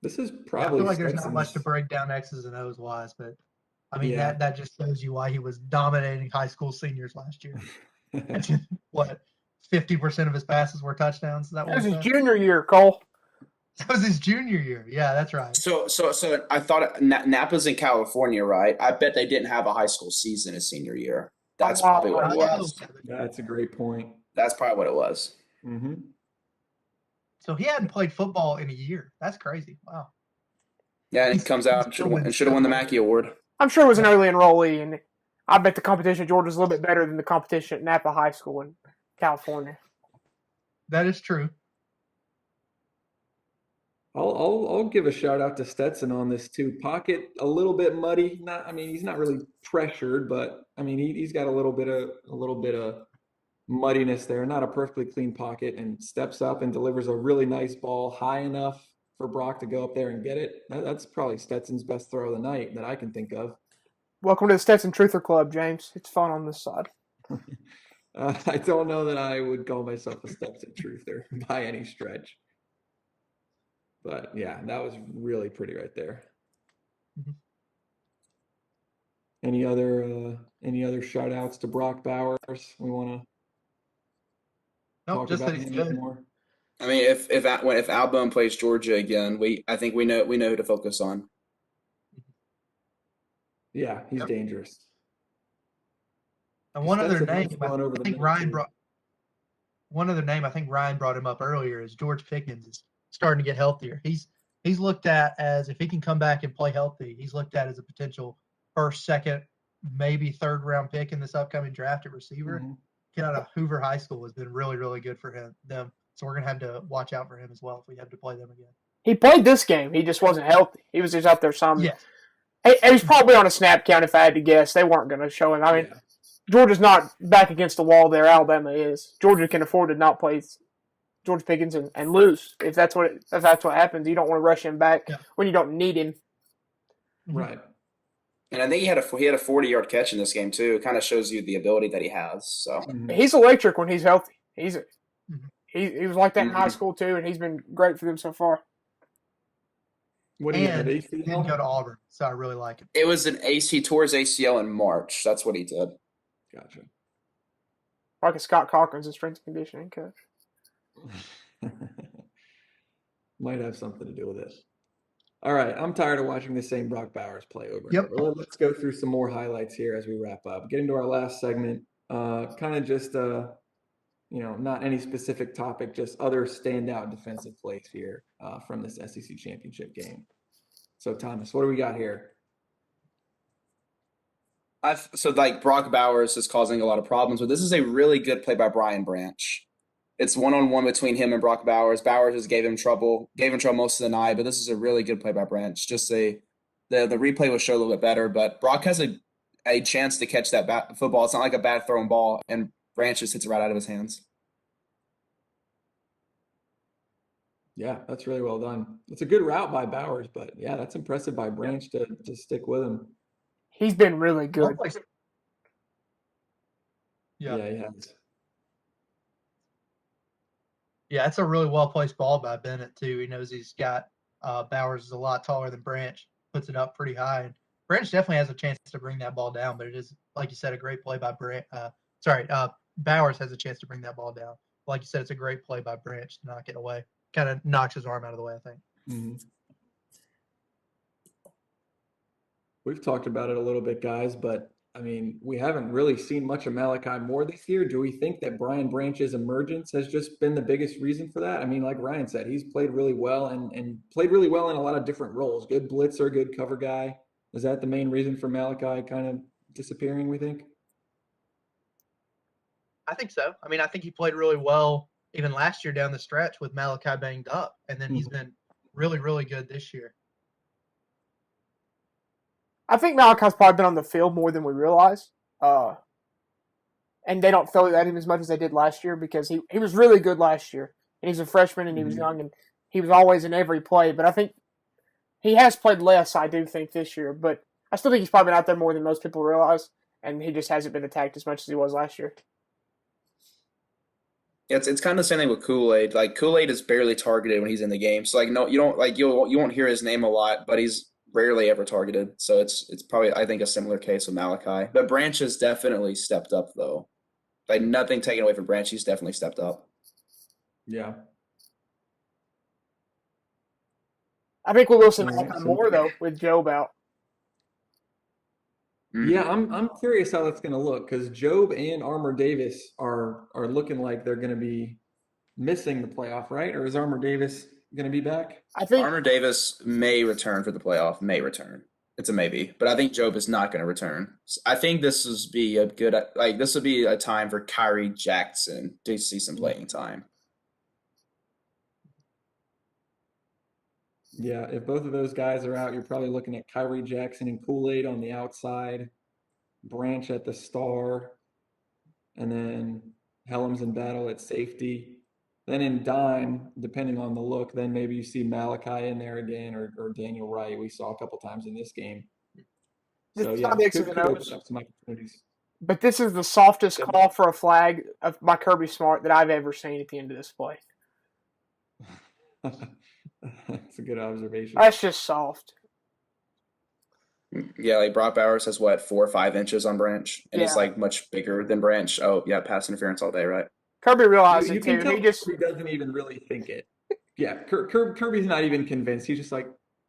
This is probably. I feel like there's not much to break down X's and O's wise, but I mean that just shows you why he was dominating high school seniors last year. What? 50% of his passes were touchdowns. That was his junior year, Cole. That was his junior year. Yeah, that's right. So I thought Napa's in California, right? I bet they didn't have a high school season his senior year. That's probably what it was. That's a great point. That's probably what it was. Mm-hmm. So he hadn't played football in a year. That's crazy. Wow. Yeah, and he comes out and should have won the Mackey Award. I'm sure it was an early enrollee, and I bet the competition at Georgia's a little bit better than the competition at Napa High School in California. That is true. I'll give a shout out to Stetson on this too. Pocket a little bit muddy. He's not really pressured, but he's got a little bit of muddiness there. Not a perfectly clean pocket, and steps up and delivers a really nice ball high enough for Brock to go up there and get it. That's probably Stetson's best throw of the night that I can think of. Welcome to the Stetson Truther Club, James. It's fun on this side. I don't know that I would call myself a Stetson Truther by any stretch. But yeah, that was really pretty right there. Mm-hmm. Any other shout outs to Brock Bowers we want to talk just about that he's him good. more? I mean, if Alabama plays Georgia again, I think we know who to focus on. Yeah, he's dangerous. And one other name I think Ryan brought him up earlier is George Pickens is starting to get healthier. He's looked at as, if he can come back and play healthy, he's looked at as a potential first, second, maybe third round pick in this upcoming draft at receiver. Mm-hmm. Kid out of Hoover High School has been really, really good for them. So we're gonna have to watch out for him as well if we have to play them again. He played this game. He just wasn't healthy. He was just out there some. Yes. He's probably on a snap count if I had to guess. They weren't going to show him. Georgia's not back against the wall there. Alabama is. Georgia can afford to not play George Pickens and lose. If that's what happens, you don't want to rush him back when you don't need him. Right. And I think he had a 40-yard catch in this game too. It kind of shows you the ability that he has. So he's electric when he's healthy. He was like that in high school too, and he's been great for them so far. What do you have? He didn't go to Auburn, so I really like it. It was he tore his ACL in March. That's what he did. Gotcha. Like a Scott Cochran's a strength and conditioning coach. Might have something to do with it. All right, I'm tired of watching the same Brock Bowers play over and Yep. over. Let's go through some more highlights here as we wrap up. Getting to our last segment, kind of just not any specific topic, just other standout defensive plays here from this SEC championship game. So, Thomas, what do we got here? Brock Bowers is causing a lot of problems, but this is a really good play by Brian Branch. It's one-on-one between him and Brock Bowers. Bowers just gave him trouble most of the night, but this is a really good play by Branch. Just the replay will show a little bit better, but Brock has a chance to catch that football. It's not like a bad thrown ball, and Branch just hits it right out of his hands. Yeah, that's really well done. It's a good route by Bowers, but yeah, that's impressive by Branch to stick with him. He's been really good. Yeah, he has. Yeah, it's a really well-placed ball by Bennett, too. He knows he's got Bowers is a lot taller than Branch, puts it up pretty high. And Branch definitely has a chance to bring that ball down, but it is, like you said, a great play by Bowers has a chance to bring that ball down. Like you said, it's a great play by Branch to knock it away. Kind of knocks his arm out of the way, I think. Mm-hmm. We've talked about it a little bit, guys, but we haven't really seen much of Malachi Moore this year. Do we think that Brian Branch's emergence has just been the biggest reason for that? Like Ryan said, he's played really well and played really well in a lot of different roles. Good blitzer, good cover guy. Is that the main reason for Malachi kind of disappearing, we think? I think so. I think he played really well even last year down the stretch with Malachi banged up, and then he's been really, really good this year. I think Malachi's probably been on the field more than we realize. And they don't throw at him as much as they did last year because he was really good last year. And he's a freshman and he was young and he was always in every play. But I think he has played less, I do think, this year. But I still think he's probably been out there more than most people realize. And he just hasn't been attacked as much as he was last year. Yeah, it's kind of the same thing with Kool-Aid. Like Kool-Aid is barely targeted when he's in the game. So you won't hear his name a lot, but he's rarely ever targeted. So it's probably, I think, a similar case with Malachi. But Branch has definitely stepped up, though. Nothing taken away from Branch. He's definitely stepped up. Yeah. I think we will see more, though, with Job out. Yeah, I'm curious how that's going to look because Job and Armour Davis are looking like they're going to be missing the playoff, right? Or is Armour Davis going to be back? I think Armour Davis may return for the playoff. May return. It's a maybe, but I think Job is not going to return. I think this would be a good this would be a time for Kyrie Jackson to see some playing time. Yeah, if both of those guys are out, you're probably looking at Kyrie Jackson and Kool-Aid on the outside, Branch at the star, and then Hellams in battle at safety. Then in dime, depending on the look, then maybe you see Malachi in there again or Daniel Wright. We saw a couple times in this game. this So is yeah, not the X's could and open O's, up some opportunities. but this is the softest call for a flag by Kirby Smart that I've ever seen at the end of this play. That's a good observation. That's just soft. Yeah, like Brock Bowers has what 4 or 5 inches on Branch, and he's Yeah. like much bigger than Branch. Oh yeah, pass interference all day, right? Kirby realized You it can too. tell He just Kirby doesn't even really think it. Yeah, Kirby's not even convinced. He's just like,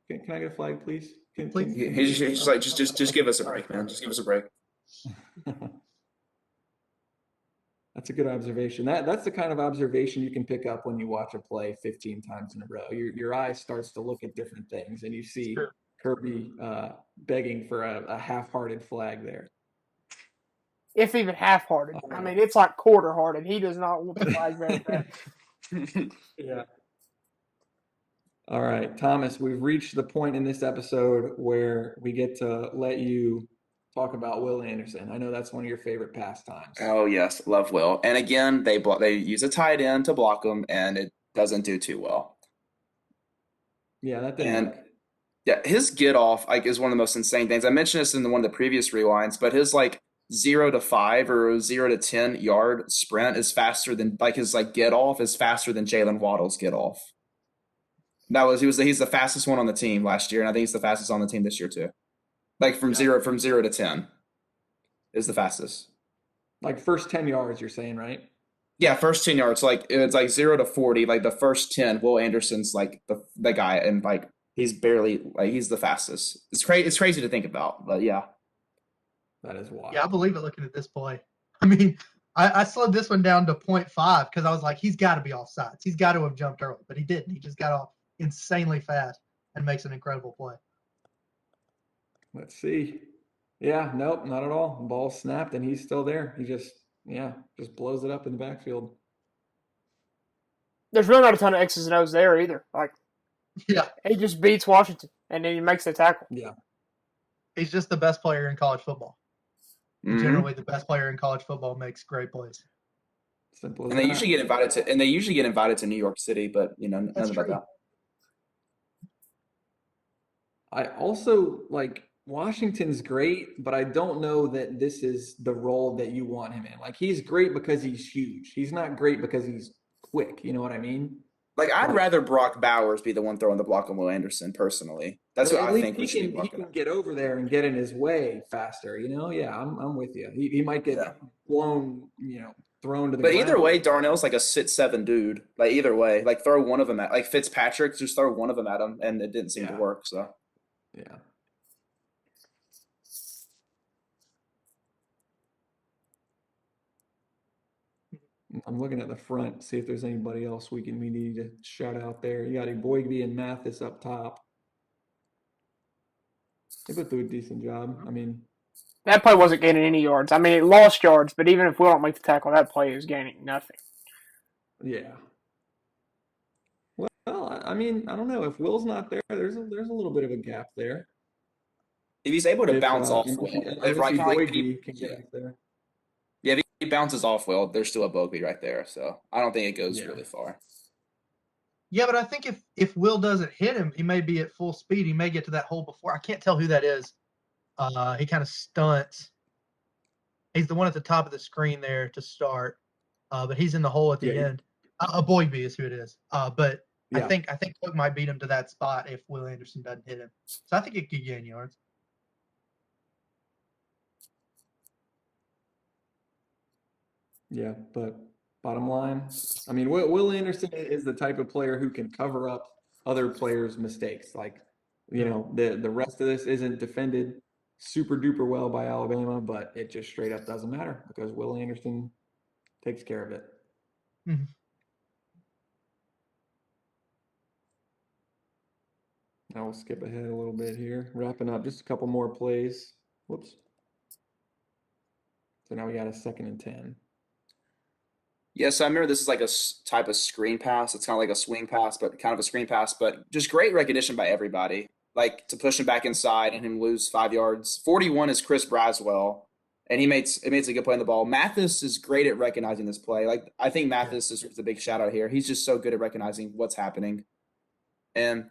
can I get a flag, please? Please. He's just like just give us a break, man. Just give us a break. That's a good observation. That's the kind of observation you can pick up when you watch a play 15 times in a row. Your eye starts to look at different things, and you see Sure. Kirby begging for a half-hearted flag there. if even half-hearted. I mean, it's like quarter-hearted. He does not want the flag very bad. Yeah. All right, Thomas, we've reached the point in this episode where we get to let you talk about Will Anderson. I know that's one of your favorite pastimes. Oh yes, love Will. And again, they use a tight end to block him, and it doesn't do too well. Yeah, that didn't And work. yeah, his get off is one of the most insane things. I mentioned this in one of the previous rewinds, but his 0 to 5 or 0 to 10 yard sprint is faster than his get off is faster than Jalen Waddle's get off. He's the fastest one on the team last year, and I think he's the fastest on the team this year too. From 0 to 10 is the fastest. First 10 yards, you're saying, right? Yeah, first 10 yards. It's 0 to 40. The first 10, Will Anderson's the guy, and he's barely he's the fastest. It's crazy to think about, but yeah. That is wild. Yeah, I believe it looking at this play. I mean, I slowed this one down to 0.5 because I was like, he's got to be off sides. He's got to have jumped early, but he didn't. He just got off insanely fast and makes an incredible play. Let's see. Yeah, nope, not at all. Ball snapped, and he's still there. He just blows it up in the backfield. There's really not a ton of X's and O's there either. Yeah, He just beats Washington, and then he makes the tackle. Yeah. he's just the best player in college football. Mhm. Generally, the best player in college football makes great plays. Simple as And they that. usually get invited to New York City, but none That's about true. that. I also Washington's great, but I don't know that this is the role that you want him in. He's great because he's huge. He's not great because he's quick. You know what I mean? I'd rather Brock Bowers be the one throwing the block on Will Anderson personally. That's what At I least think we should be he blocking. can get over there and get in his way faster. Yeah, I'm with you. He might get Yeah. blown, thrown to the But ground. either way, Darnell's a 6'7" dude. Either way, throw one of them at Fitzpatrick, just throw one of them at him, and it didn't seem to work. So yeah. I'm looking at the front, see if there's anybody else we need to shout out there. You got Boygby and Mathis up top. They both do a decent job. I mean, That play wasn't gaining any yards. I mean, it lost yards, but even if we don't make the tackle, that play is gaining nothing. yeah. Well, I mean, I don't know. If Will's not there, there's a little bit of a gap there. if he's able to bounce off Will, if Boygby can get up there. yeah, if he bounces off Will, there's still a Bogey right there. So I don't think it goes Yeah. really far. Yeah, but I think if Will doesn't hit him, he may be at full speed. He may get to that hole before. I can't tell who that is. He kind of stunts. He's the one at the top of the screen there to start, but he's in the hole at the end. Boygby is who it is. But Yeah. I think Cook might beat him to that spot if Will Anderson doesn't hit him. So I think it could gain yards. Yeah, but bottom line, I mean, Will Anderson is the type of player who can cover up other players' mistakes. The rest of this isn't defended super duper well by Alabama, but it just straight up doesn't matter because Will Anderson takes care of it. Mhm. Now we'll skip ahead a little bit here. Wrapping up just a couple more plays. Whoops. So now we got a 2nd and 10. Yes, I remember this is like a type of screen pass. It's kind of like a swing pass, but kind of a screen pass. But just great recognition by everybody. Like to push him back inside and him lose 5 yards. 41 is Chris Braswell, and he makes a good play on the ball. Mathis is great at recognizing this play. Like I think Mathis is a big shout out here. He's just so good at recognizing what's happening. And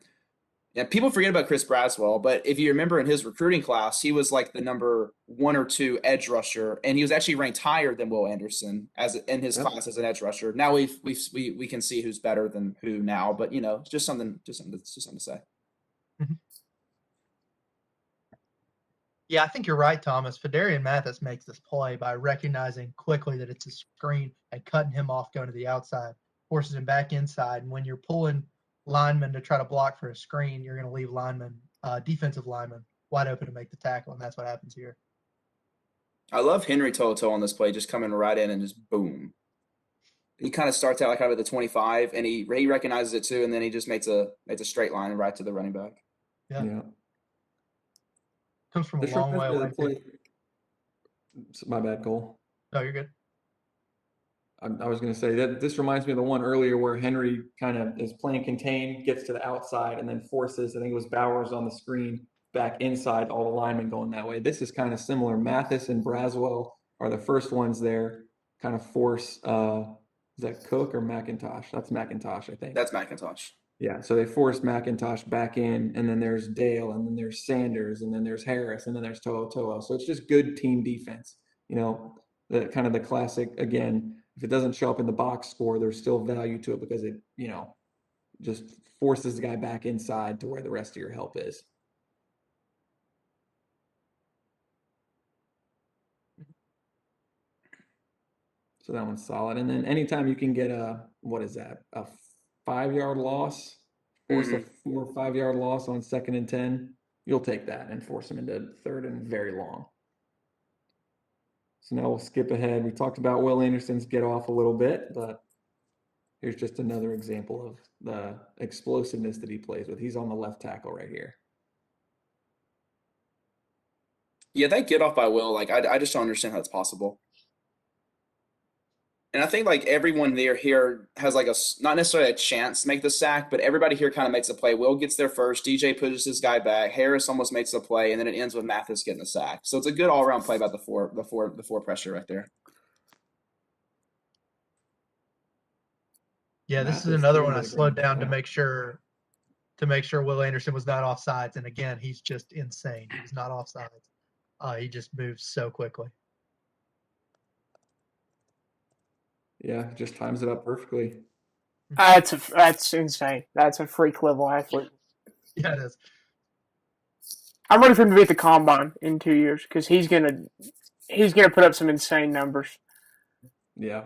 yeah, people forget about Chris Braswell, but if you remember in his recruiting class, he was like the number 1 or 2 edge rusher, and he was actually ranked higher than Will Anderson as in his class as an edge rusher. Now we can see who's better than who now, but it's just something to say. Mm-hmm. Yeah, I think you're right, Thomas. Fedarian Mathis makes this play by recognizing quickly that it's a screen and cutting him off going to the outside, forces him back inside, and when you're pulling lineman to try to block for a screen, you're going to leave defensive lineman wide open to make the tackle, and that's what happens here. I love Henry Toto on this play, just coming right in and just boom. He kind of starts out like out of the 25, and he recognizes it too, and then he just makes a straight line right to the running back. Yeah. Comes from a long way away. My bad, Cole. No, you're good. I was going to say that this reminds me of the one earlier where Henry kind of is playing contain, gets to the outside, and then forces, I think it was Bowers on the screen, back inside, all the linemen going that way. This is kind of similar. Mathis and Braswell are the first ones there, kind of force, is that Cook or McIntosh? That's McIntosh, I think. That's McIntosh. Yeah, so they forced McIntosh back in, and then there's Dale, and then there's Sanders, and then there's Harris, and then there's To'o. So it's just good team defense. The kind of the classic, again, if it doesn't show up in the box score, there's still value to it because it, just forces the guy back inside to where the rest of your help is. So that one's solid. And then anytime you can get a 5-yard loss, force a 4 or 5 yard loss on 2nd and 10, you'll take that and force them into 3rd and very long. So now we'll skip ahead. We talked about Will Anderson's get off a little bit, but here's just another example of the explosiveness that he plays with. He's on the left tackle right here. Yeah, that get off by Will, like I just don't understand how it's possible. And I think like everyone here has like not necessarily a chance to make the sack, but everybody here kind of makes a play. Will gets there first. DJ pushes his guy back. Harris almost makes the play, and then it ends with Mathis getting the sack. So it's a good all around play about the four pressure right there. Yeah, this is another one I slowed down to make sure Will Anderson was not offsides. And again, he's just insane. He's not offsides. He just moves so quickly. Yeah, just times it up perfectly. That's insane. That's a freak level athlete. Yeah, it is. I'm ready for him to be at the combine in 2 years because he's gonna put up some insane numbers. Yeah.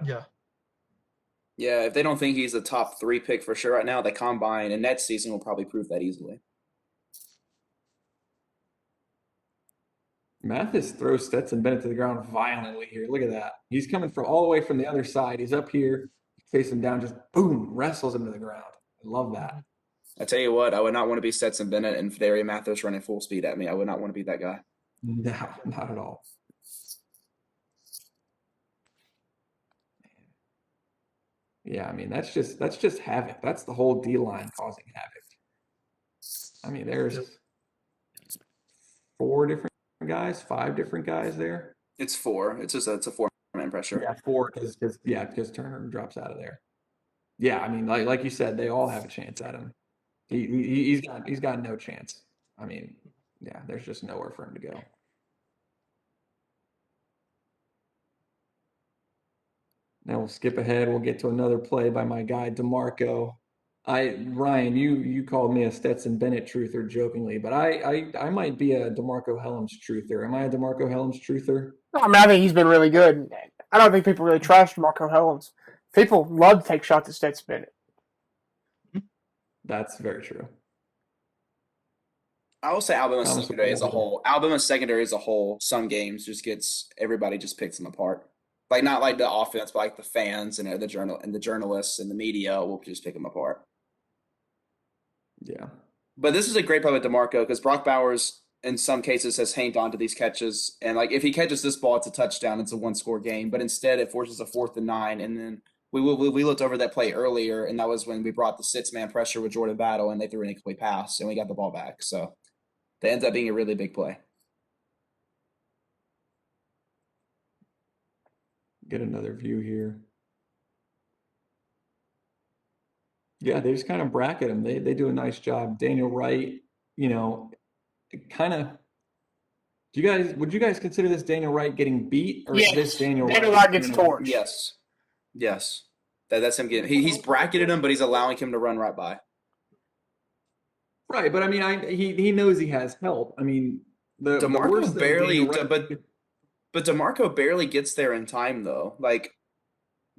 Yeah, if they don't think he's a top 3 pick for sure right now, the combine and next season will probably prove that easily. Mathis throws Stetson Bennett to the ground violently here. Look at that. He's coming from all the way from the other side. He's up here, facing down, just boom, wrestles him to the ground. I love that. I tell you what, I would not want to be Stetson Bennett and Fedarian Mathis running full speed at me. I would not want to be that guy. No, not at all. Yeah, I mean, that's just havoc. That's the whole D-line causing havoc. I mean, there's 4 different guys, 5 different guys there. It's 4. It's a 4-man pressure. Yeah, 4 because Turner drops out of there. Yeah, I mean, like you said, they all have a chance at him. He's got no chance. I mean, yeah, there's just nowhere for him to go. Now we'll skip ahead. We'll get to another play by my guy Demarcco. Ryan, you called me a Stetson Bennett truther jokingly, but I might be a Demarcco Hellams truther. Am I a Demarcco Hellams truther? I mean, I think he's been really good. I don't think people really trash Demarcco Hellams. People love to take shots at Stetson Bennett. That's very true. I will say Alabama's secondary as a whole. Alabama's secondary as a whole, some games everybody just picks them apart. Like not like the offense, but like the fans and the journalists and the media will just pick them apart. Yeah. But this is a great play with Demarcco because Brock Bowers, in some cases, has hanged on to these catches. And, like, if he catches this ball, it's a touchdown. It's a one-score game. But instead, it forces a 4th and 9. And then we looked over that play earlier, and that was when we brought the 6-man pressure with Jordan Battle, and they threw an incomplete pass, and we got the ball back. So that ends up being a really big play. Get another view here. Yeah, they just kind of bracket him. They do a nice job. Daniel Wright, you know, kind of. Would you guys consider this Daniel Wright getting beat, or is this Daniel Wright gets torched? Yes. That's him getting. He's bracketed him, but he's allowing him to run right by. Right, but I mean, he knows he has help. I mean, DeMarco barely, but DeMarco barely gets there in time, though. Like,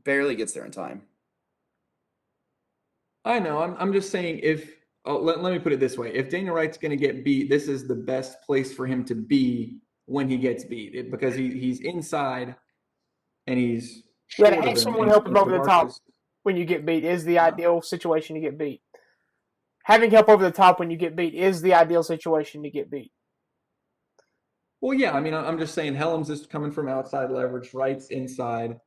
barely gets there in time. I know. I'm just saying let me put it this way. If Daniel Wright's going to get beat, this is the best place for him to be when he gets beat because he's inside and he's to have someone help him over the top when you get beat is the ideal situation to get beat. Having help over the top when you get beat is the ideal situation to get beat. Well, yeah. I mean, I'm just saying Hellams is coming from outside leverage, Wright's inside,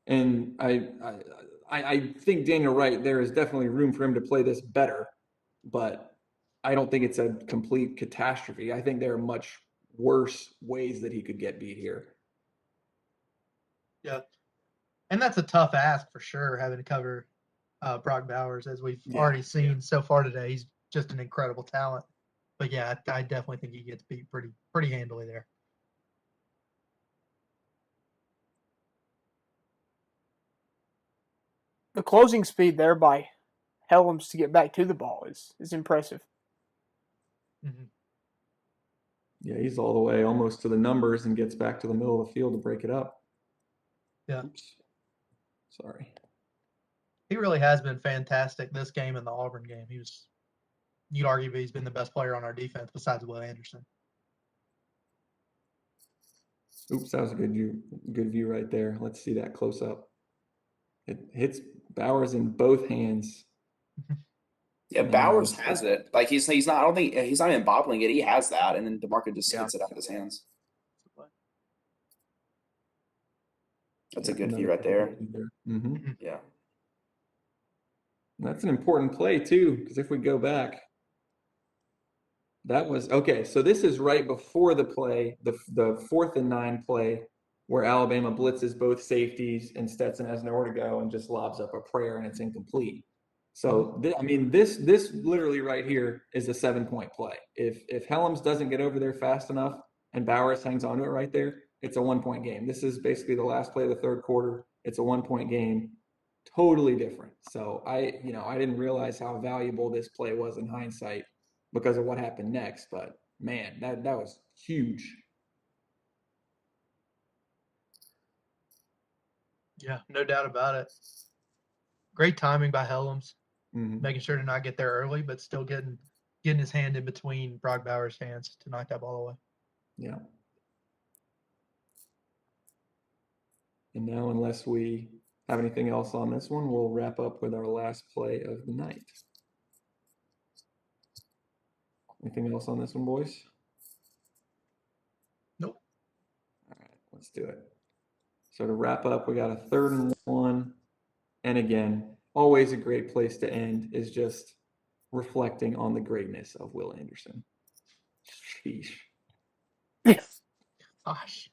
and I think Daniel Wright, there is definitely room for him to play this better, but I don't think it's a complete catastrophe. I think there are much worse ways that he could get beat here. Yeah. And that's a tough ask for sure, having to cover Brock Bowers, as we've already seen so far today. He's just an incredible talent. But yeah, I definitely think he gets beat pretty handily there. The closing speed there by Hellams to get back to the ball is impressive. Mm-hmm. Yeah, he's all the way almost to the numbers and gets back to the middle of the field to break it up. Yeah. Oops. Sorry. He really has been fantastic this game and the Auburn game. You'd argue he's been the best player on our defense besides Will Anderson. Oops, that was a good view right there. Let's see that close up. It hits Bowers in both hands. Yeah, Bowers has it. Like he's not. I don't think he's not even bobbling it. He has that, and then DeMarco just hits it out of his hands. That's a good view right there. Mm-hmm. Yeah, and that's an important play too, because if we go back, that was okay. So this is right before the play, the 4th and 9 play, where Alabama blitzes both safeties and Stetson has nowhere to go and just lobs up a prayer and it's incomplete. So, this literally right here is a 7-point play. If Hellams doesn't get over there fast enough and Bowers hangs on to it right there, it's a 1-point game. This is basically the last play of the third quarter. It's a 1-point game. Totally different. So I didn't realize how valuable this play was in hindsight because of what happened next. But man, that was huge. Yeah, no doubt about it. Great timing by Hellams, Mm-hmm. making sure to not get there early, but still getting his hand in between Brock Bowers' hands to knock that ball away. Yeah. And now, unless we have anything else on this one, we'll wrap up with our last play of the night. Anything else on this one, boys? Nope. All right, let's do it. So to wrap up, we got a 3rd and 1. And again, always a great place to end is just reflecting on the greatness of Will Anderson. Sheesh. Gosh.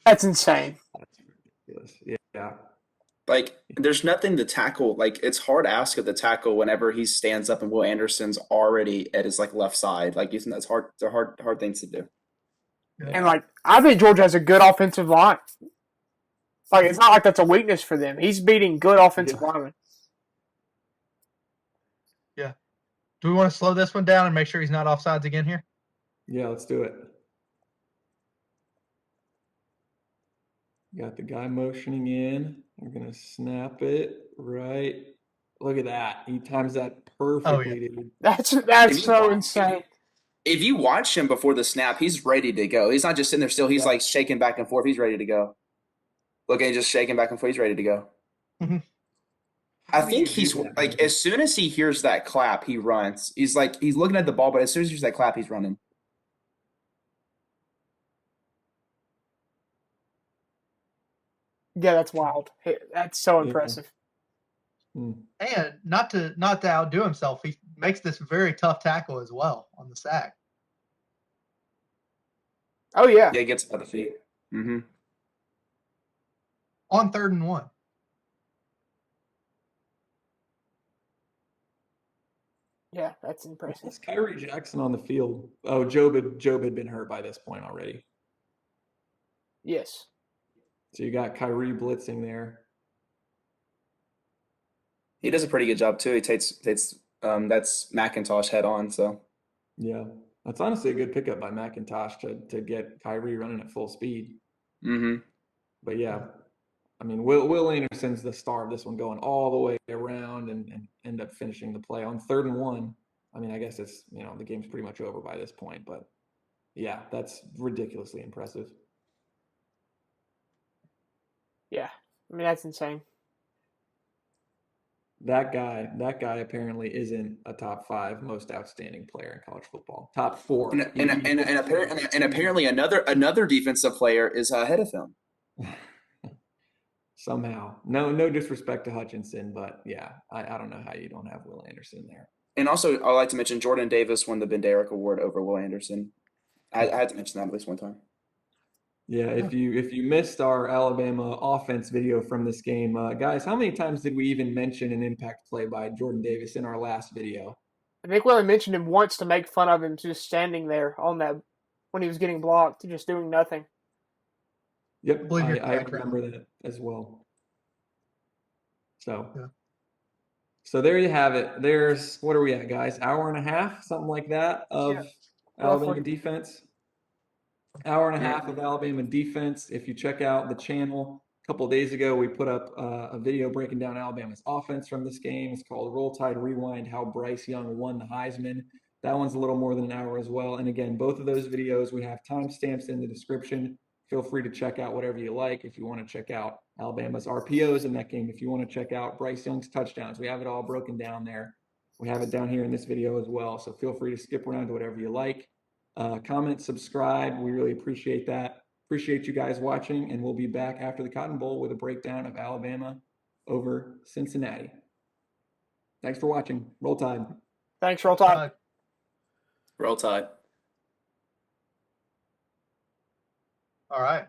That's insane. That's ridiculous. Yeah. like there's nothing to tackle. Like it's hard to ask of the tackle whenever he stands up and Will Anderson's already at his like left side. Like that's hard. They're hard things to do. And like I think Georgia has a good offensive line. Like it's not like that's a weakness for them. He's beating good offensive linemen. Yeah. Do we want to slow this one down and make sure he's not offsides again here? Yeah, let's do it. Got the guy motioning in. We're going to snap it right. Look at that. He times that perfectly, dude. That's so insane. If you watch him before the snap, he's ready to go. He's not just sitting there still. He's like shaking back and forth. He's ready to go. Look, he's just shaking back and forth. He's ready to go. Mm-hmm. I How do you think he's do that, like, man? as soon as he hears that clap, he runs. He's like, he's looking at the ball, but as soon as he hears that clap, he's running. Yeah, that's wild. That's so Yeah. impressive. And not to outdo himself, he makes this very tough tackle as well on the sack. Oh yeah. Yeah, he gets by the feet. Mm-hmm. On 3rd and 1. Yeah, that's impressive. What's Kyrie Jackson on the field? Oh, Job had been hurt by this point already. Yes. So you got Kyrie blitzing there. He does a pretty good job too. He takes that's McIntosh head on. So Yeah. That's honestly a good pickup by McIntosh to get Kyrie running at full speed. mm-hmm. But yeah, I mean, Will Anderson's the star of this one, going all the way around and end up finishing the play on 3rd and 1. I mean, I guess it's, the game's pretty much over by this point, but yeah, that's ridiculously impressive. Yeah. I mean, that's insane. That guy apparently isn't a top 5 most outstanding player in college football. Top 4. And apparently another defensive player is ahead of him. Somehow. No disrespect to Hutchinson, but yeah, I don't know how you don't have Will Anderson there. And also, I'd like to mention Jordan Davis won the Ben Derrick Award over Will Anderson. I had to mention that at least one time. Yeah, if you missed our Alabama offense video from this game, guys, how many times did we even mention an impact play by Jordan Davis in our last video? I think we only mentioned him once to make fun of him just standing there on that when he was getting blocked, just doing nothing. Yep, I remember that as well. So there you have it. There's, what are we at, guys? Hour and a half, something like that, of Alabama roughly. defense. Hour and a half of Alabama defense. If you check out the channel, a couple of days ago, we put up a video breaking down Alabama's offense from this game. It's called Roll Tide Rewind, How Bryce Young Won the Heisman. That one's a little more than an hour as well. And again, both of those videos, we have timestamps in the description. Feel free to check out whatever you like. If you want to check out Alabama's RPOs in that game, if you want to check out Bryce Young's touchdowns, we have it all broken down there. We have it down here in this video as well. So feel free to skip around to whatever you like. Comment, subscribe. We really appreciate that. Appreciate you guys watching, and we'll be back after the Cotton Bowl with a breakdown of Alabama over Cincinnati. Thanks for watching. Roll Tide. Thanks, Roll Tide. Roll Tide. All right.